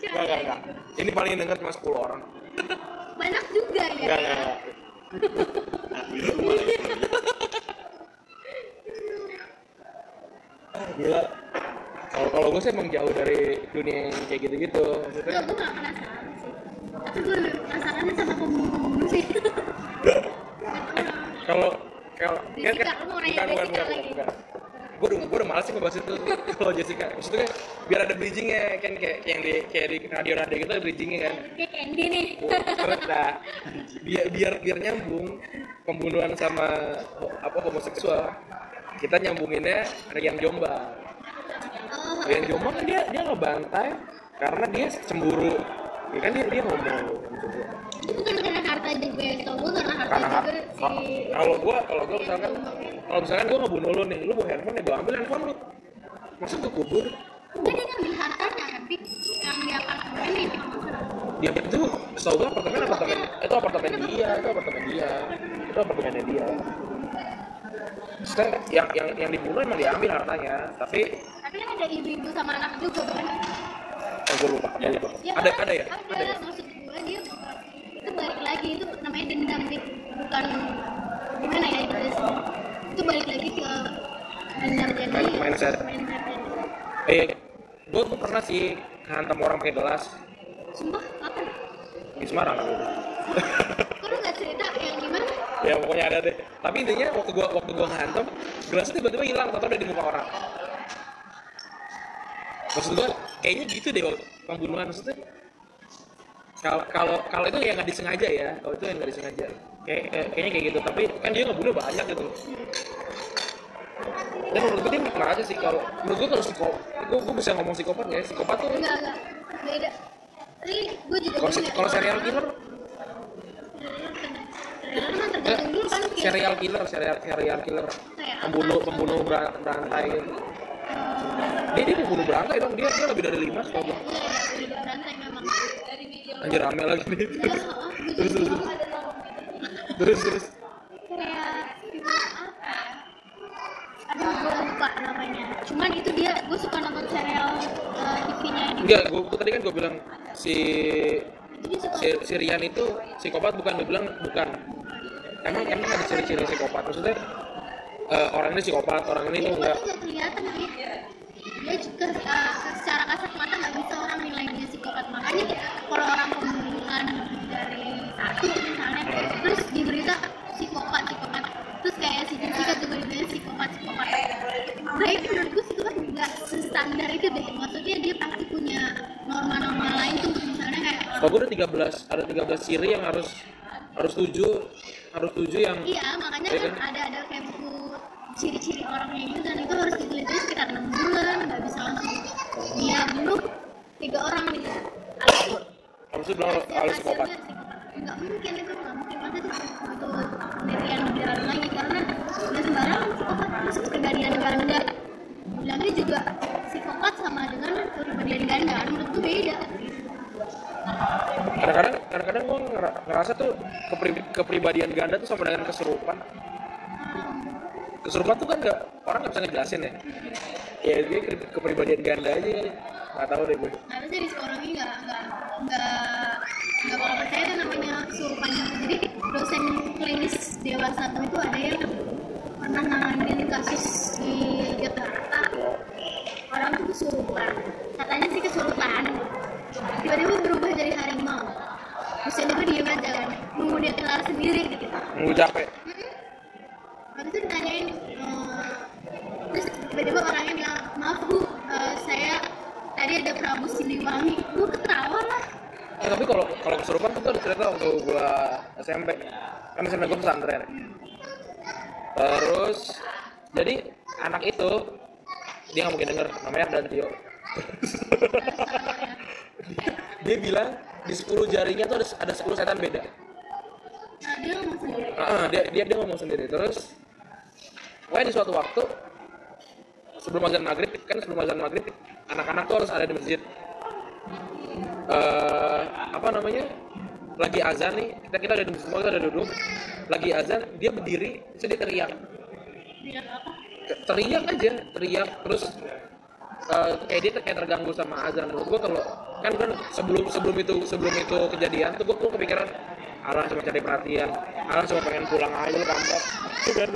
Enggak. Ini paling denger cuma 10 orang. Banyak juga ya. Enggak. Gila. Kalau gue sih emang jauh dari dunia yang kayak gitu-gitu. Maksudnya Gue gak penasaran sih. Tapi gue lebih penasarannya sama pembunuh sih. kalau Jessica, lu mau nanya Jessica lagi? Gue udah malas sih ngebahas itu kalau Jessica. Maksudnya kan biar ada bridgingnya kan kayak di radio gitu ada bridgingnya kan. Kayak Candy nih. Terus nah, biar nyambung pembunuhan sama homoseksual. Kita nyambunginnya Rian Jombang. Rian Jombang kan dia ngebantai karena dia cemburu. Ya kan dia ngomong. Itu kan karena harta juga ya, tau gue karena harta Karena juga si kalau gua misalkan gua ngebunuh lu nih, lu bawa handphone ya gua ambil handphone lu. Maksud gua kubur. Enggak, dia ngambil hartanya, tapi yang di apartemen ini Dia itu setahu gua itu apartemennya dia. Maksudnya yang dibunuh emang diambil hartanya, tapi kan ada ibu-ibu sama anak juga bukan? gua lupa. Ya, Ada ya? ada. Maksud gue dia itu balik lagi, itu namanya dendam sih, bukan gimana ya itu balik lagi ke dendam jadi Mindset. Gua pernah sih hantam orang pakai gelas sumpah apa? di Semarang. Kok lu nggak cerita yang gimana? Ya pokoknya ada deh. Tapi intinya waktu gua ngehantam, gelasnya tiba-tiba hilang, atau udah di muka orang. Maksud gua kayaknya gitu deh pembunuhan, maksudnya kalau itu ya nggak disengaja ya, kalau itu yang nggak disengaja kayaknya kayak gitu. Tapi kan dia ngebunuh banyak gitu. Dan menurut gue dia nikmat aja sih. Kalau menurut gue gue bisa ngomong psikopat nggak ya? Psikopat tuh Enggak beda. Tapi gue juga kalau serial killer kan serial killer pembunuh berantai gitu. Dia pembunuh berantai dong, dia lebih dari 5 setahu gue. berantai memang. Anjir rame lagi nih. Terus Kayak film apa? Aduh, gue lupa namanya. Cuman itu gue suka nonton serial TV-nya ini. enggak, tadi kan gue bilang si Jadi suka Rian itu psikopat bukan, gue bilang bukan. Emang ada ciri-ciri psikopat, maksudnya orang ini psikopat, orang ini tuh enggak. nggak kelihatan sih. Dia juga secara kasat mata nggak bisa orang nilai dia psikopat. Makanya kalau orang pembunuhan dari satu misalnya, terus di berita psikopat, terus kayak si Jessica juga dibilang psikopat. Baik menurut gue psikopat nggak standar itu deh. Maksudnya dia pasti punya norma-norma lain tuh, misalnya kayak Kalau gue ada 13 ciri yang harus tujuh yang iya, makanya ya kan ada kayak buku ciri-ciri orangnya gitu, dan itu harus diteliti sekitar 6 bulan, nggak bisa langsung dia bunuh 3 orang gitu. harus bilang harus psikopat. Nggak mungkin, itu nggak mungkin, masa itu butuh penelitian lebih dalam lagi, karena nggak sembarang psikopat masuk kepribadian ganda. Bilangnya juga psikopat sama dengan kepribadian ganda, menurut gue beda. Kadang-kadang gue ngerasa tuh kepribadian ganda tuh sama dengan kesurupan. Kesurupan tuh kan orang nggak bisa ngejelasin ya. Ya dia kepribadian ganda aja, nggak tahu deh gue. Nah, terus jadi psikologi nggak bakal percaya kan namanya kesurupan. Jadi dosen klinis dewasa itu ada yang pernah nanganin kasus di Jakarta, orang tuh kesurupan, katanya sih kesurupan, tiba-tiba berubah jadi harimau, terus dia diem aja kan, nunggu dia kelar sendiri gitu. Nunggu capek. Habis itu ditanyain, terus tiba-tiba orangnya bilang, maaf bu, saya tadi ada Prabu Siliwangi. Gue ketawa lah. Tapi kalau kesurupan tuh ada cerita waktu gua SMP. Kan SMP gua pesantren. Terus jadi anak itu dia nggak mungkin denger, namanya Ardantio. Dia bilang di 10 jarinya tuh ada 10 setan beda. Nah, dia ngomong sendiri. Dia ngomong sendiri. Terus di suatu waktu sebelum azan maghrib anak-anak tuh harus ada di masjid. Lagi azan nih, kita ada di masjid, semua kita ada duduk. Lagi azan, dia berdiri, terus dia teriak. Bilang apa? Teriak terus kayak dia kayak terganggu sama azan. Menurut gua kalau kan sebelum itu kejadian tuh gua kepikiran Allah cuma cari perhatian, Allah cuma pengen pulang aja lu kampret. Itu kan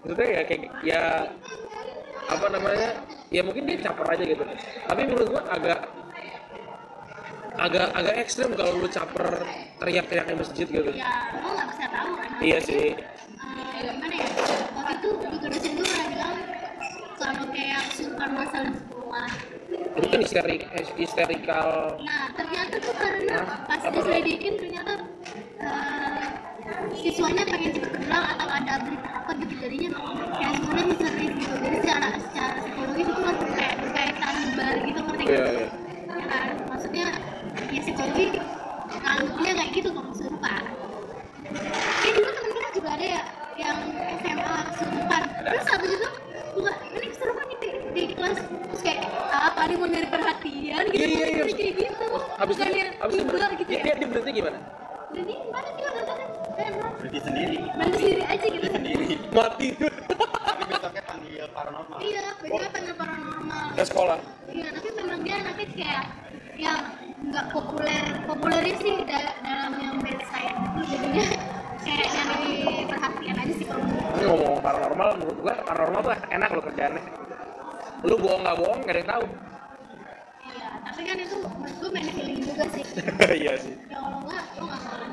maksudnya ya kayak ya apa namanya, ya mungkin dia caper aja gitu. Tapi menurut gua agak ekstrim kalau lu caper teriak-teriak di masjid gitu. Ya, lo nggak bisa tahu kan. Iya sih. Gimana ya? Waktu itu juga dosen gue pernah bilang kalau kayak kesurupan masal di sekolah. Itu kan histerikal. Nah, ternyata tuh karena pas diselidikin ternyata siswanya pengen cepet pulang atau ada berita apa gitu, jadinya kayak semuanya histeris gitu. Jadi secara psikologis itu kan kayak berkaitan bar gitu, ngerti nggak? Iya. Ya kan? Maksudnya ya psikologi anggapnya kayak gitu kalau kesurupan. Ya dulu temen kita juga ada ya yang SMA kesurupan. Terus habis itu bukan ini kesurupan di kelas, terus kayak apa dia mau nyari perhatian gitu. Iya. Kayak gitu. Habis Bukannya hiburan gitu ya. dia berarti gimana? Jadi gimana sih orang-orang kayak Pergi sendiri. main sendiri aja gitu. Mati Tapi besoknya panggil paranormal. Iya, beda panggil paranormal. ke sekolah. Iya, tapi memang dia anaknya kayak yang nggak populernya sih dalam yang bedside itu, jadinya kayak nyari perhatian aja sih kalau menurut Ini ngomong paranormal, menurut gua paranormal tuh enak lo kerjaannya. Lu bohong nggak bohong nggak ada yang tahu. iya, tapi kan itu menurut gue main feeling juga sih. Iya sih. Ya kalau nggak, lo nggak salah.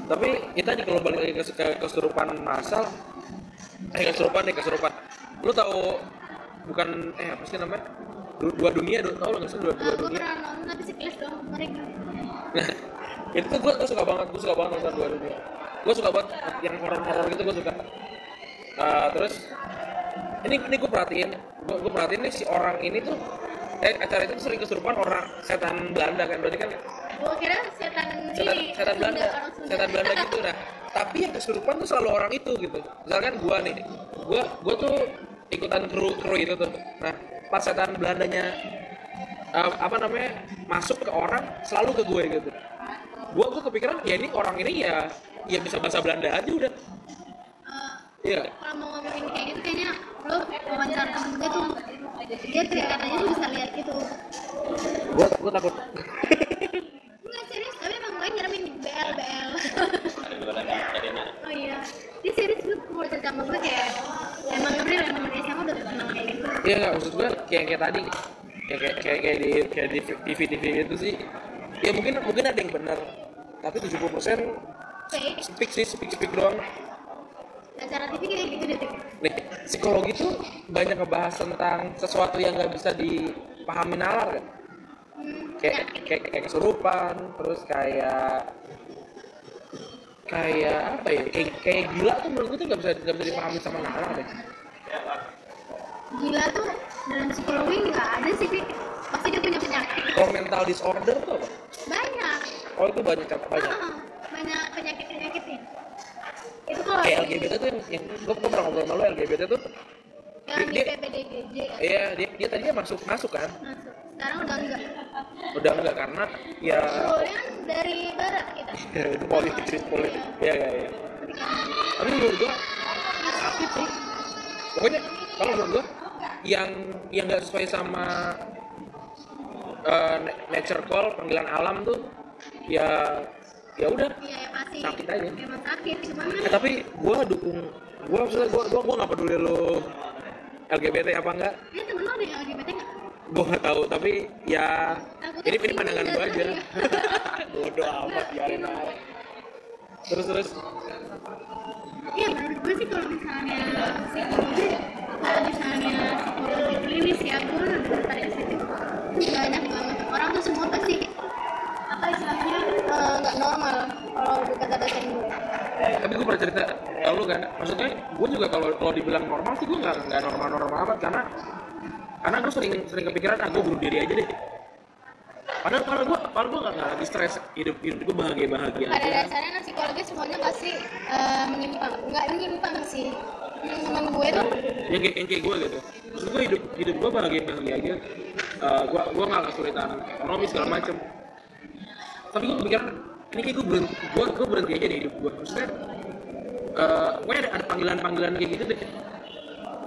Tapi kita nih kalau balik lagi ke kesurupan massal, kesurupan. Lu tahu bukan apa sih namanya? Dua dunia, tahu lo nggak sih dua Gue dunia? pernah nonton tapi sekilas doang kemarin. Nah, itu tuh gue suka banget nonton dua dunia. Gue suka banget yang horor gitu, gue suka. Terus ini gue perhatiin nih si orang ini tuh acara itu sering kesurupan orang setan Belanda kan, berarti kan Gue kira setan ini. setan Belanda gitu. Nah tapi yang kesurupan tuh selalu orang itu gitu. Misalkan gua nih, gua tuh ikutan kru itu tuh. Nah, pas setan Belandanya masuk ke orang, selalu ke gue gitu. Gua kepikiran ya ini orang ini ya bisa bahasa Belanda aja udah. Iya. Kalau mau ngomongin kayak gitu kayaknya lo wawancara temen gue tuh dia katanya tuh bisa lihat gitu. Gua takut. Enggak serius, tapi emang gue nyeramin di BL. Adanya. Oh iya, dia serius gue mau cerita sama gue kayak emang Gabriel emang dari SMA udah kenal kayak gitu. Iya nggak, maksud gue kayak tadi kayak di TV itu sih. Ya mungkin ada yang benar, tapi 70% speak doang. Acara TV kayak gitu deh. Nih, psikologi tuh banyak ngebahas tentang sesuatu yang nggak bisa dipahami nalar kan. Kayak kesurupan, terus kayak apa ya? Kayak gila tuh menurut gue tuh nggak bisa dipahami sama nalar deh. Gila tuh dalam psikologi nggak ada sih, Pi. Pasti dia punya penyakit. Kalau mental disorder tuh apa? Banyak. Oh itu banyak. Banyak penyakitnya. Itu kalau Kayak LGBT tuh yang gue pernah ngobrol sama lo, LGBT tuh yang di dia PPDGJ. iya dia tadinya masuk kan, Masuk. Sekarang udah enggak karena ya Soalnya kan dari barat kita. itu politik ya tapi menurut gua sakit sih pokoknya. Kalau menurut gua yang nggak sesuai sama nature call, panggilan alam tuh ya udah Iya, pasti. sakit aja. Emang sakit, cuman kan Tapi gua nggak peduli lo LGBT apa enggak, dia temen lo ada yang LGBT nggak? gua nggak tahu, tapi ya Takutnya ini pandangan gua aja. ya. Bodoh amat, biarin aja. Terus Iya, menurut gue sih kalau misalnya psikologi klinis ya, gue udah tertarik ke situ. Banyak banget orang tuh semua pasti apa istilahnya nggak normal kalau kata dosen gue. tapi gue pernah cerita tau lu kan, maksudnya gue juga kalau dibilang normal sih gue nggak normal amat karena gue sering kepikiran gue bunuh diri aja deh. Padahal gue nggak lagi stres, hidup gue bahagia Pada aja. dasarnya kan psikologi semuanya pasti nggak menyimpang sih. Temen gue tuh yang kayak gue gitu, maksud gue hidup gue bahagia aja. Gue nggak kesulitan ekonomi segala macem, tapi gue kepikiran ini kayak gue berhenti aja di hidup gue. Maksudnya gue ada panggilan kayak gitu deh.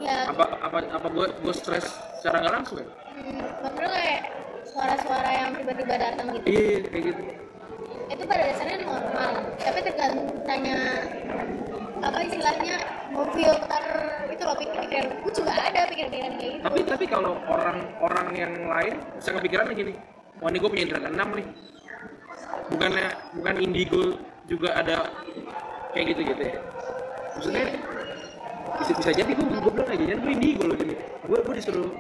ya Apa gue stres secara nggak langsung ya? bener kayak suara-suara yang tiba-tiba datang gitu. Iya kayak gitu. Itu pada dasarnya normal, tapi tergantung tanya apa istilahnya mau filter itu loh pikiran. Gue juga ada pikiran-pikiran kayak gitu. Tapi kalau orang yang lain bisa kepikirannya gini, wah ini gue punya indra keenam nih. Bukan indigo juga ada kayak gitu ya. Maksudnya bisa jadi gue bilang aja gue indigo loh gini. Gue disuruh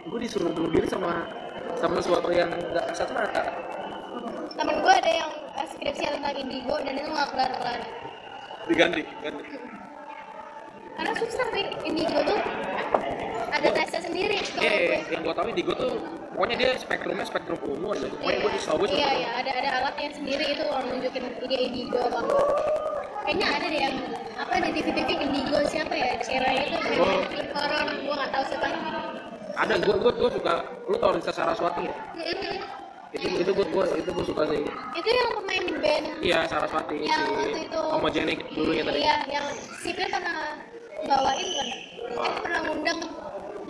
bunuh diri sama sesuatu yang nggak kasat mata. Temen gue ada yang skripsi tentang indigo dan itu nggak kelar. Diganti. Karena susah nih, indigo tuh ada tesnya sendiri. Yang gue tahu indigo tuh pokoknya dia spektrum ungu aja. Pokoknya gue disawut. Iya, ada alatnya sendiri itu orang nunjukin dia indigo apa enggak. Kayaknya ada deh yang apa di TV indigo siapa ya cewek itu main horor, gue nggak tahu siapa. Ada gue suka, lu tau Risa Saraswati ya? Itu gue suka sih. Itu yang pemain di band. Iya, Saraswati Yang si waktu itu homogenik dulunya tadi. Iya, yang Sipil pernah bawain kan? Pernah ngundang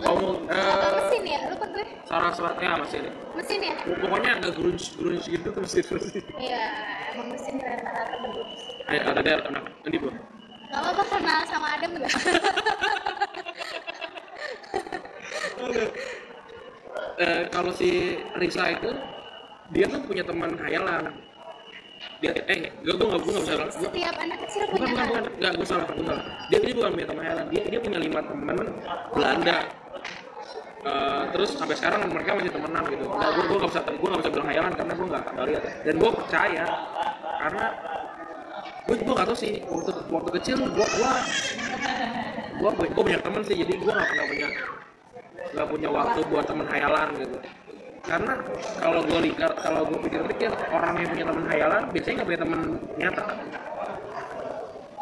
apa mesin ya? Lupa gue. Saraswati ya masih ini. Mesin ya? Pokoknya agak grunge gitu tuh mesin. Iya, emang mesin rata-rata bagus. Ada anak ini bro. Gak apa-apa kenal sama Adam nggak? Kalau si Risa itu dia tuh punya teman hayalan. Dia gue nggak bisa bilang. Setiap anak kecil punya kan? Bukan, nggak, gue salah. Dia bukan punya teman hayalan. Dia punya 5 teman Belanda. Terus sampai sekarang mereka masih temenan gitu. Nah, gue nggak bisa bilang hayalan karena gue nggak lihat. Dan gue percaya karena gue nggak tahu sih waktu kecil gue punya teman sih, jadi gue nggak punya waktu buat teman hayalan gitu. Karena kalau gue pikir-pikir orang yang punya teman hayalan biasanya nggak punya teman nyata.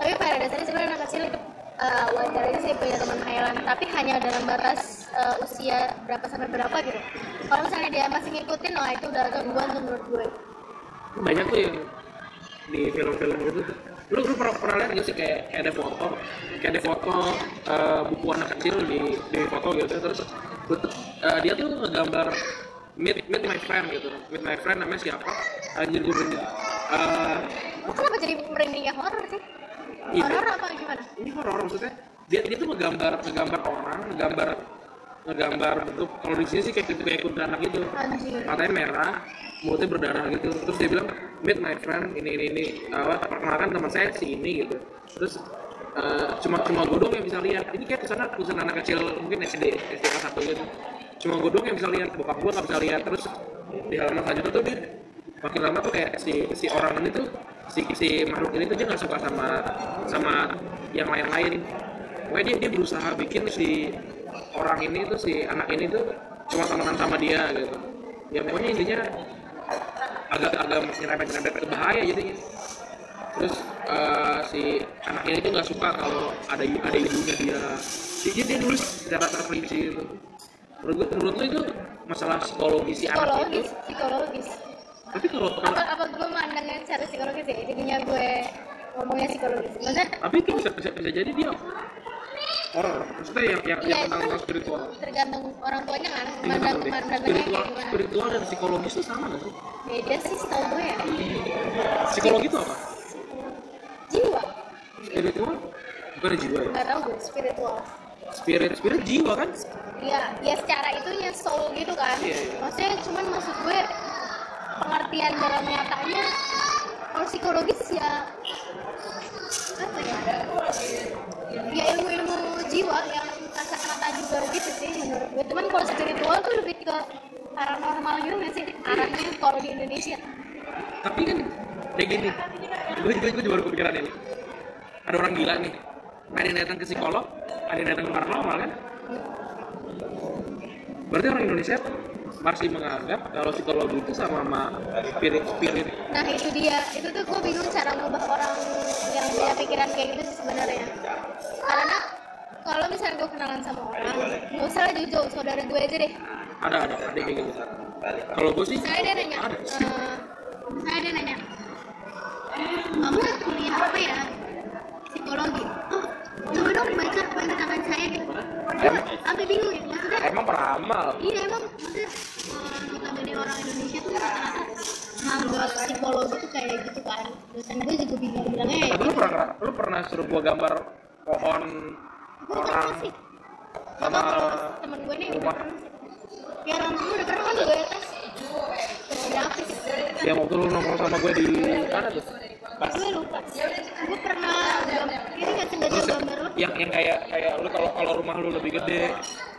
Tapi pada dasarnya sebenarnya anak kecil wajar aja sih punya teman hayalan, tapi hanya dalam batas usia berapa sampai berapa gitu. Kalau misalnya dia masih ngikutin, oh itu udah gangguan tuh menurut gue. Banyak tuh yang di film-film gitu. Lu pernah lihat nggak sih kayak ada foto buku anak kecil di foto gitu, terus dia tuh ngegambar meet my friend gitu, meet my friend namanya siapa, anjir gue berhenti. Kenapa jadi merinding horor sih? Iya. Horor apa gimana? Ini horor maksudnya dia tuh ngegambar orang, ngegambar bentuk, kalau di sini sih kayak kuntilanak gitu, Anjir. matanya merah, mulutnya berdarah gitu, terus dia bilang meet my friend ini perkenalkan teman saya si ini gitu, terus cuma gue doang yang bisa lihat, ini kayak tulisan anak kecil mungkin SD kelas 1 gitu, cuma gue doang yang bisa lihat, bokap gue nggak bisa lihat. Terus di halaman selanjutnya tuh dia makin lama tuh kayak si orang ini tuh si makhluk ini tuh dia nggak suka sama yang lain-lain. Pokoknya dia berusaha bikin si orang ini tuh, si anak ini tuh cuma temenan sama dia gitu. Ya pokoknya intinya agak nyerempet ke bahaya jadinya. Terus si anak ini tuh nggak suka kalau ada ibunya dia. Dia nulis secara terperinci gitu. Menurut lu itu masalah psikologi si anak itu? Psikologis. Tapi kalau Apa gue mandangnya secara psikologis ya? Jadinya gue ngomongnya psikologis. Maksudnya tapi itu bisa jadi dia horor. Maksudnya yang tentang spiritual. tergantung orang tuanya kan. Mandangnya Spiritual dan psikologis itu sama nggak sih? beda sih setahu gue ya. Psikologi itu apa? Jiwa. Spiritual bukan jiwa ya? Nggak tahu gue spiritual. Spirit jiwa kan? Ya secara itunya soul gitu kan. Iya. Maksudnya cuman maksud gue pengertian dalam nyatanya kalau psikologis ya apa ya ilmu jiwa yang kata-kata juga gitu sih menurut gue. Cuman kalau spiritual tuh lebih ke paranormal gitu nggak sih arahnya kalau di Indonesia. Tapi kan kayak gini, gue baru kepikiran ini. Ada orang gila nih, ada yang datang ke psikolog, ada yang datang ke paranormal kan? Berarti orang Indonesia masih menganggap kalau psikologi itu sama spirit. Nah itu dia, itu tuh gue bingung cara ngubah orang yang punya pikiran kayak gitu sih sebenarnya. Karena kalau misalnya gue kenalan sama orang, nggak usah lah jauh-jauh, saudara gue aja deh. Ada kayak gitu. Kalau gue sih Saya dia nanya, kamu kuliah apa ya? Psikologi. Oh, coba dong baca tangan saya gitu. Sampai bingung ya, maksudnya. emang peramal. Iya emang, maksudnya notabene orang Indonesia tuh rata-rata nganggap psikologi tuh kayak gitu kan. Dan gue juga bingung bilangnya ya. Tapi lu pernah suruh gua gambar pohon Gue orang pernah sih. sama Temen gue nih udah rumah pernah sih. Ya orang gue udah pernah kan gue atas grafis. yang waktu lu nongkrong sama gue di mana tuh? Gue lupa. Gue pernah ini nggak sengaja gambar lo. Yang kayak lu kalau rumah lu lebih gede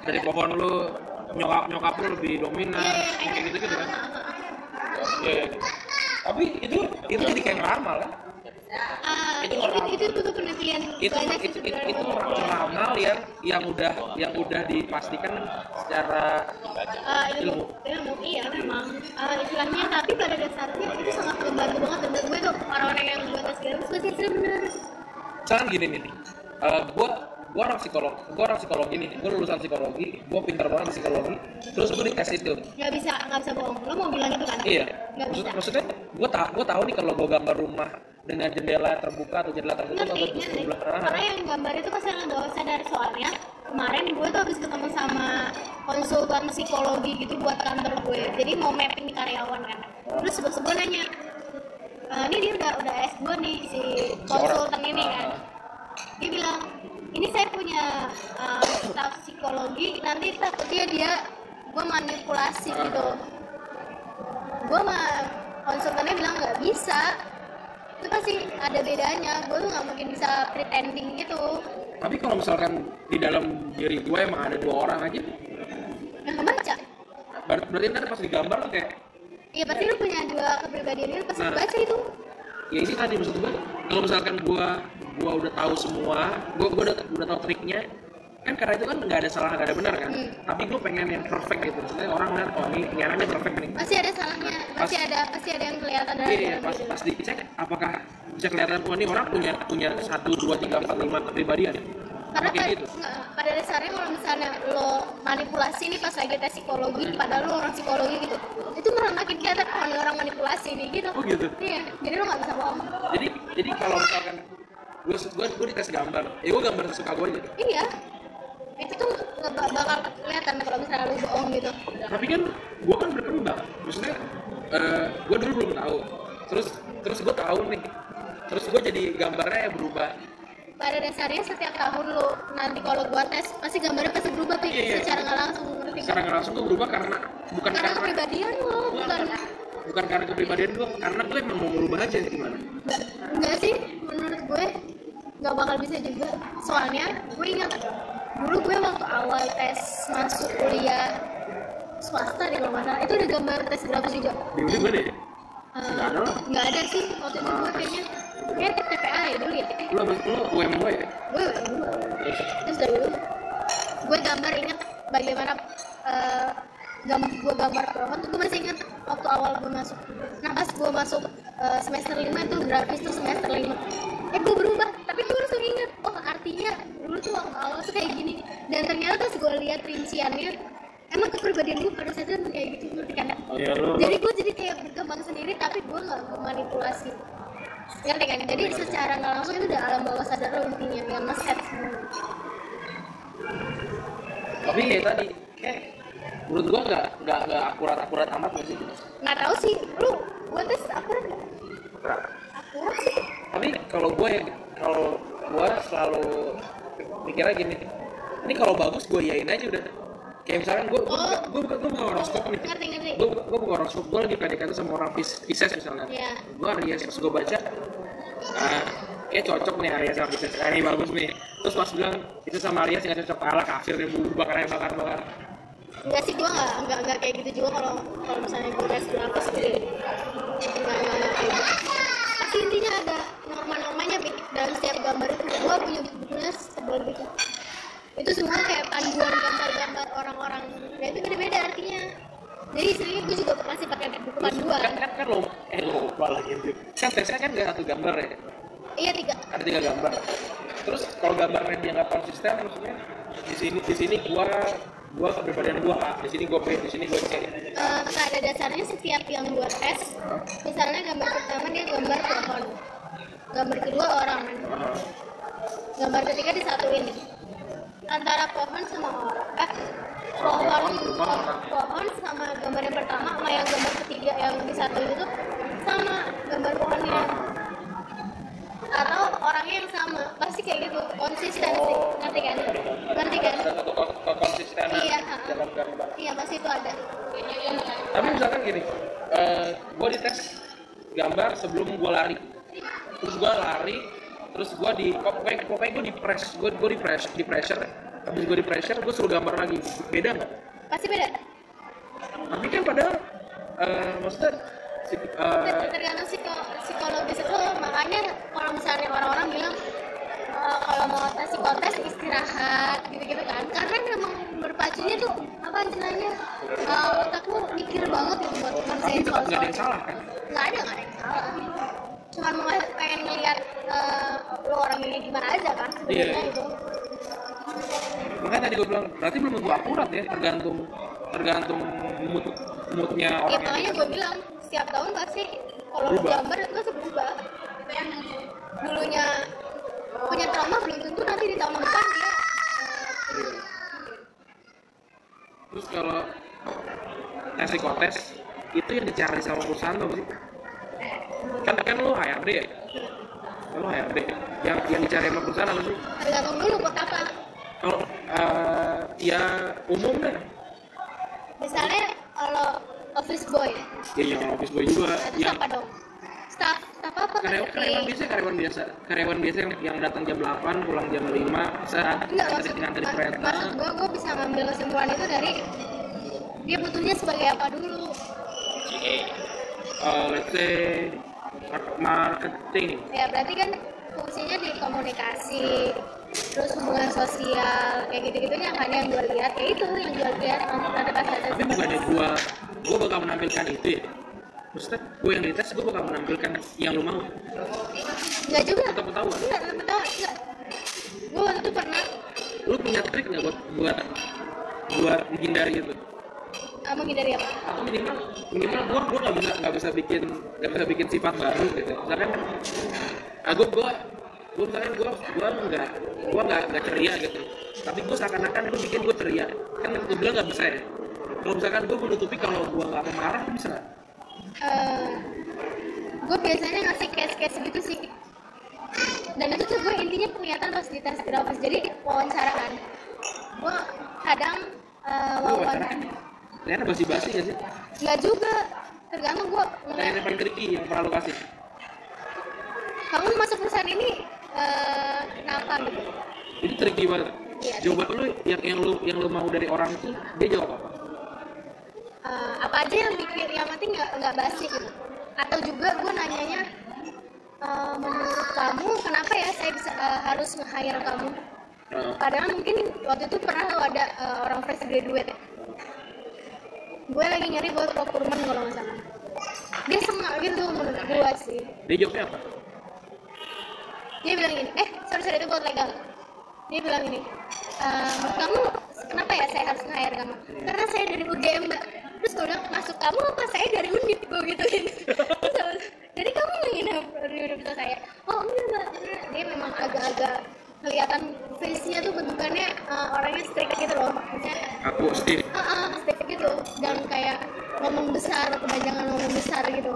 dari pohon lu, nyokap lu lebih dominan, kayak gitu kan? Iya. Tapi itu jadi kayak ngeramal kan? Itu tuh penelitian banyak sih sebenarnya. Itu ramal yang udah dipastikan secara ilmu. Iya memang istilahnya, tapi pada dasarnya itu sangat membantu banget. Dan gue tuh orang-orang yang buat tes grafis gue sih bener. Misalkan gini nih, gue orang psikologi nih, gue lulusan psikologi, gue pintar banget di psikologi, terus gue dites itu. Nggak bisa bohong. Lo mau bilang itu kan? Iya. Nggak bisa. Maksudnya gue tahu nih kalau gue gambar rumah dengan jendela terbuka atau jendela tertutup atau Ngerti. sebelah Karena yang gambar itu pas yang gak usah dari soalnya kemarin gue tuh habis ketemu sama konsultan psikologi gitu buat kantor gue. Jadi mau mapping di karyawan kan. Terus sebelum nanya, ini dia udah S2 nih si konsultan ini kan. Dia bilang, ini saya punya staff psikologi, nanti takutnya gue manipulasi gitu. Gue mah konsultannya bilang nggak bisa, itu pasti ada bedanya. Gue tuh nggak mungkin bisa pretending gitu. Tapi kalau misalkan di dalam diri gue emang ada 2 orang aja, Yang kebaca, berarti ntar pas digambar tuh kayak, iya pasti lu punya 2 kepribadian itu pasti kebaca itu. ya ini tadi maksud gue, kalau misalkan gue udah tahu semua, gue udah tahu triknya, kan karena itu kan nggak ada salah nggak ada benar kan, tapi gue pengen yang perfect gitu, maksudnya orang lihat oh ini anaknya perfect nih. Pasti ada salahnya, pasti ada yang kelihatan dari Iya, pas dicek apakah bisa kelihatan oh ini orang punya 1, 2, 3, 4, 5 kepribadian. karena Kayak gitu. pada dasarnya kalau misalnya lo manipulasi nih pas lagi tes psikologi, padahal lo orang psikologi gitu, itu malah makin kelihatan kalau ini orang manipulasi nih gitu. Oh gitu. Iya, jadi lo nggak bisa bohong. Jadi kalau misalkan gue dites gambar, gue gambar sesuka gue aja. Iya, itu tuh nggak bakal kelihatan kalau misalnya lo bohong gitu. Tapi kan gue kan berkembang, maksudnya gue dulu belum tahu, terus gue tahu nih, terus gue jadi gambarnya berubah. Pada dasarnya setiap tahun lo nanti kalau gua tes pasti gambarnya pasti berubah tuh. Iya. Secara nggak langsung, ngerti Secara nggak langsung gue berubah karena karena kepribadian lo, bukan karena kepribadian gue, karena gue emang mau berubah aja gimana. Enggak sih, menurut gue nggak bakal bisa juga. Soalnya gue ingat dulu gue waktu awal tes masuk kuliah swasta di kalau nggak salah, itu ada gambar tes grafis juga. Di mana ya? Nggak ada sih waktu itu gue kayak TPA ya dulu ya. Lu UMW ya? Gue terus dari dulu gue gambar, inget bagaimana gue gambar pohon tuh. Gue masih inget waktu awal gue masuk. Nah pas gue masuk semester 5 itu grafis tuh semester 5 gue berubah, tapi gue langsung inget oh artinya dulu tuh waktu awal tuh kayak gini. Dan ternyata pas gue lihat rinciannya emang kepribadian gue pada saat itu kayak gitu, ngerti kan? Jadi gue jadi kayak berkembang sendiri tapi gue nggak memanipulasi, ngerti kan? Jadi secara nggak langsung itu udah alam bawah sadar lo intinya yang nge-set semua. Tapi kayak tadi menurut gua nggak akurat amat nggak sih? Nggak tahu sih, gue tes akurat nggak? Akurat sih. Tapi kalau gua selalu mikirnya gini, ini kalau bagus gua iyain aja udah. Kayak misalkan gua bukan horoskop nih. Ngerti. Gua bukan horoskop, gua lagi PDKT sama orang Pisces misalnya. Iya. Gua Aries, pas gua baca kayak cocok nih Aries sama Pisces, ini bagus nih. Terus pas bilang itu sama Aries nggak cocok, kalah kafir deh, bakar. Enggak sih, gue nggak kayak gitu juga kalau misalnya gue tes grafis gitu. Nggak kayak gitu. Pasti intinya ada norma-normanya dalam setiap gambar itu. Gue punya bukunya sebel gitu. Itu semua kayak panduan gambar-gambar orang-orang. Ya itu beda-beda artinya. Jadi sebenarnya gue juga masih pakai buku panduan. Kan lo lagi kan tesnya kan nggak satu gambar ya? Iya 3. Ada 3 gambar. Terus kalau gambarnya dia nggak konsisten, maksudnya di sini gua kepribadian gua A, di sini gua B, di sini gua C. Pada dasarnya setiap yang gua tes, misalnya gambar pertama dia gambar pohon, gambar kedua orang, gambar ketiga disatuin antara pohon sama orang. Pohon sama gambar yang pertama sama yang gambar ketiga yang disatuin itu sama gambar pohonnya. Atau orangnya yang sama, pasti kayak gitu, konsistensi, ngerti kan? Konsistenan dalam gambar. Iya, pasti itu ada. Tapi misalkan gini, gue dites gambar sebelum gue lari, terus gue lari, terus gue pokoknya gue di pressure, habis gue di pressure, gue suruh gambar lagi, beda nggak? Pasti beda. Tapi kan padahal, maksudnya tergantung psikologis itu. Makanya kalau misalnya orang-orang bilang kalau mau tes psikotes istirahat gitu-gitu kan, karena memang berpacunya tuh apa istilahnya, otakmu mikir banget gitu buat ngerjain soal nggak ada yang salah kan? nggak ada yang salah, cuma pengen ngeliat lo orang ini gimana aja kan sebenarnya. Iya. Gitu. Makanya tadi gue bilang berarti belum tentu akurat ya, tergantung moodnya Ya orang. makanya gue bilang setiap tahun pasti kalau lo gambar itu pasti berubah. Dulunya punya trauma belum tentu nanti di tahun depan dia. Terus kalau tes psikotes itu yang dicari sama perusahaan lo sih? Kan lo HRD ya? Lo HRD yang dicari sama perusahaan apa sih? Tergantung dulu buat apa. Kalau ya umum deh. Misalnya kalau office boy, Ya yang office boy juga. itu apa dong? Staff apa? Karyawan biasa yang datang jam 8 pulang jam 5 bisa ngantri kereta. Maksud gue bisa ngambil kesimpulan itu dari dia butuhnya sebagai apa dulu. Let's say marketing. Ya berarti kan fungsinya di komunikasi, terus hubungan sosial kayak gitu-gitunya kan yang gue lihat, kayak itu yang gue lihat ada pas ada. Tapi bukannya gue bakal menampilkan itu ya? Maksudnya gue yang dites, gue bakal menampilkan yang lu mau. Enggak juga. Tetap ketahuan. Enggak. Gue waktu itu pernah. Lu punya trik nggak buat menghindari itu? Menghindari apa? Atau minimal gue nggak bisa bikin sifat baru gitu. Misalkan gue nggak ceria gitu. Tapi gue seakan-akan gue bikin gue ceria. Kan gue bilang nggak bisa ya. Kalau misalkan gue menutupi kalau gue nggak marah, bisa nggak? Gue biasanya ngasih case gitu sih, dan itu tuh gue intinya kelihatan pas di tes grafis. Jadi wawancara kan, gue kadang wawancara ternyata basi-basi gak sih? nggak juga, tergantung gue Yang paling tricky yang pernah lo kasih. kamu masuk perusahaan ini kenapa gitu. Itu tricky banget. Iya. Jawaban lu yang lu mau dari orang itu, dia jawab apa? Apa aja yang bikin yang penting nggak basi gitu. Atau juga gue nanyanya, menurut kamu kenapa ya saya bisa harus nge-hire kamu? Padahal mungkin waktu itu pernah lo ada orang fresh graduate ya. Gue lagi nyari buat procurement kalau nggak salah. Dia semangat gitu menurut gue sih. Dia jawabnya apa? Dia bilang gini, sorry itu buat legal. Dia bilang gini, menurut kamu kenapa ya saya harus nge-hire kamu? Karena saya dari UGM mbak. Terus gue bilang, masuk kamu apa saya dari Undip? Gue gituin. Jadi kamu menghina universitas saya? Oh enggak mbak, dia memang agak-agak kelihatan face-nya tuh bentukannya orangnya strict gitu loh. Maksudnya Aku strict gitu, dan kayak ngomong besar, kebanyakan ngomong besar gitu.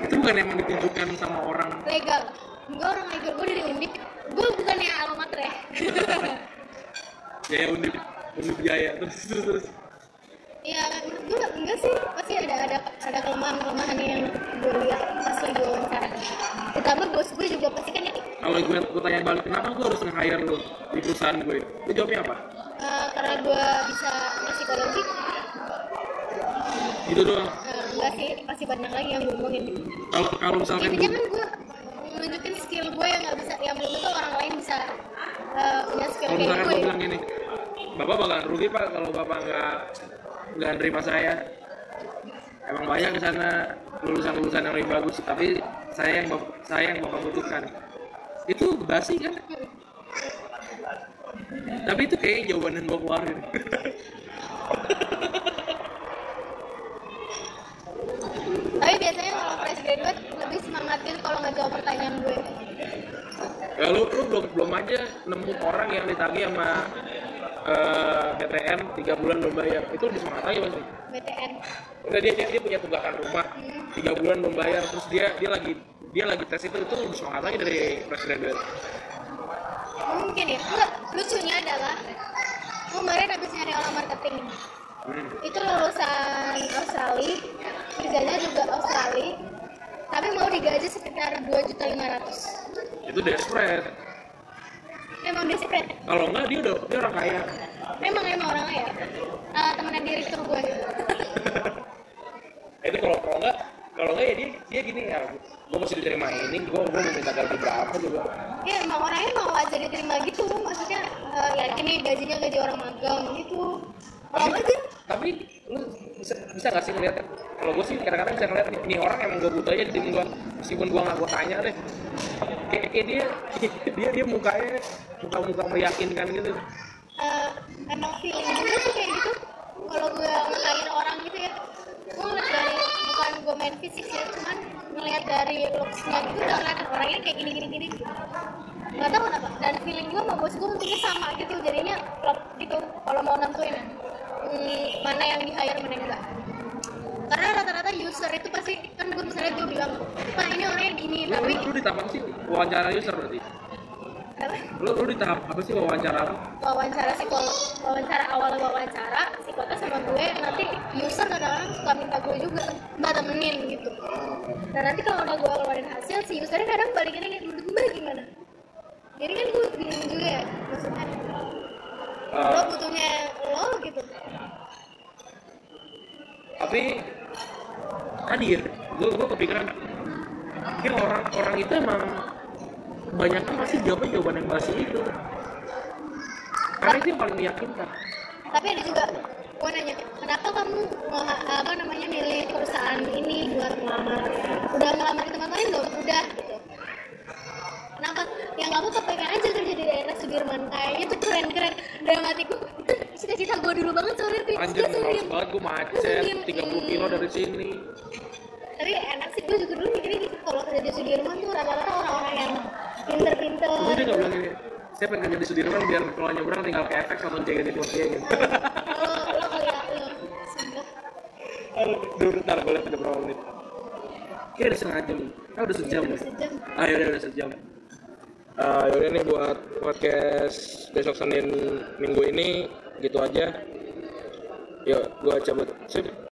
itu bukan emang ditunjukkan sama orang Legal, gue orang legal, gue dari Undip. Gue bukannya alma mater ya. Jaya Undip Jaya terus Ya menurut gue enggak sih, pasti ada kelemahan yang gue lihat pas lagi wawancara. Ditambah bos gue juga pasti kan ya, kalau gue tanya balik, kenapa gue harus nge-hire lu di perusahaan gue? Lu jawabnya apa? karena gue bisa psikologi. Itu doang. Enggak sih, pasti banyak lagi yang gue omongin. Kalau misalkan Intinya kan gue nunjukin skill gue yang nggak bisa, yang belum tentu orang lain bisa punya skill kalau kayak misalkan gue. gue bilang gini, bapak bakalan rugi pak kalau bapak nggak nerima saya. Emang banyak di sana lulusan yang lebih bagus, tapi saya yang bapak butuhkan. Itu basi kan? Tapi itu kayak jawaban yang gue keluarin. Tapi biasanya kalau fresh graduate lebih semangatin kalau nggak jawab pertanyaan gue. Ya, lu belum aja nemu orang yang ditagih sama BTN 3 bulan belum bayar. Itu lebih semangat lagi pasti. BTN. Udah dia punya tunggakan rumah 3 bulan belum bayar, terus dia lagi tes itu lebih semangat lagi dari fresh graduate. Mungkin ya. Enggak, lucunya adalah kemarin habis nyari orang marketing. Itu lulusan Australia, kerjanya juga Australia, tapi mau digaji sekitar 2.500.000. Itu desperate. Emang desperate. Kalau enggak dia orang kaya. Memang orang kaya. Temenan direktur gue. Itu kalau enggak ya dia gini ya, gue masih diterima ini, gue mau minta gaji berapa juga. Ya emang orangnya mau aja diterima gitu, maksudnya ya ini gajinya gaji orang magang gitu. Mau aja. Tapi lu bisa nggak sih ngeliat? Kalau gue sih kadang-kadang bisa ngeliat nih orang emang gue butuh aja di tim gue, meskipun gue nggak gue tanya deh. Kayak dia mukanya muka meyakinkan gitu. Emang feeling gue sih kayak gitu. Kalau gue ngelain orang gitu ya, gue ngeliat dari, bukan gue main fisik ya, cuman ngeliat dari looks-nya gitu udah ngeliat orangnya kayak gini gitu. Gak tau kenapa, dan feeling gue sama bos gue mungkinnya sama gitu, jadinya klop gitu kalau mau nentuin mana yang di hire mana yang enggak. Karena rata-rata user itu pasti, kan gue misalnya gue bilang, Pak ini orangnya gini, tapi Lu di tahap apa sih wawancara user berarti? apa? Lu di tahap apa sih wawancara? Awal wawancara psikotes sama gue, nanti user kadang-kadang suka minta gue juga mbak temenin gitu. Dan nanti kalau udah gue keluarin hasil, si usernya kadang balikin kayak menurut mbak gimana. Jadi kan gue bingung juga ya, maksudnya lo butuhnya lo gitu. Tapi hadir, gue kepikiran mungkin orang itu emang kebanyakan pasti jawaban yang basi itu. Karena itu yang paling meyakinkan. Tapi ada juga gue nanya, kenapa kamu milih perusahaan ini buat ngelamar? Udah ngelamar di tempat lain belum? Udah gitu. Kenapa? Yang kamu kepengen aja kerja di daerah Sudirman, kayaknya tuh keren-keren. Dalam hatiku itu cita-cita gue dulu banget soalnya. Anjir, males banget gue macet 30 kilo dari sini. Tapi enak sih, gue juga dulu mikirnya gitu. Kalau kerja di Sudirman tuh rata-rata orang-orang yang pinter-pinter. Gue juga bilang gini, saya pengen kerja di Sudirman biar kalau nyebrang tinggal ke FX atau JKT48 gitu. Lo kali ya, lo sumpah. Aduh, bentar gue lihat ada berapa menit. Kayaknya udah setengah jam. Udah sejam nih. Yaudah, udah sejam. Yaudah nih buat podcast besok Senin Minggu ini gitu aja. Yuk, gue cabut. Sip.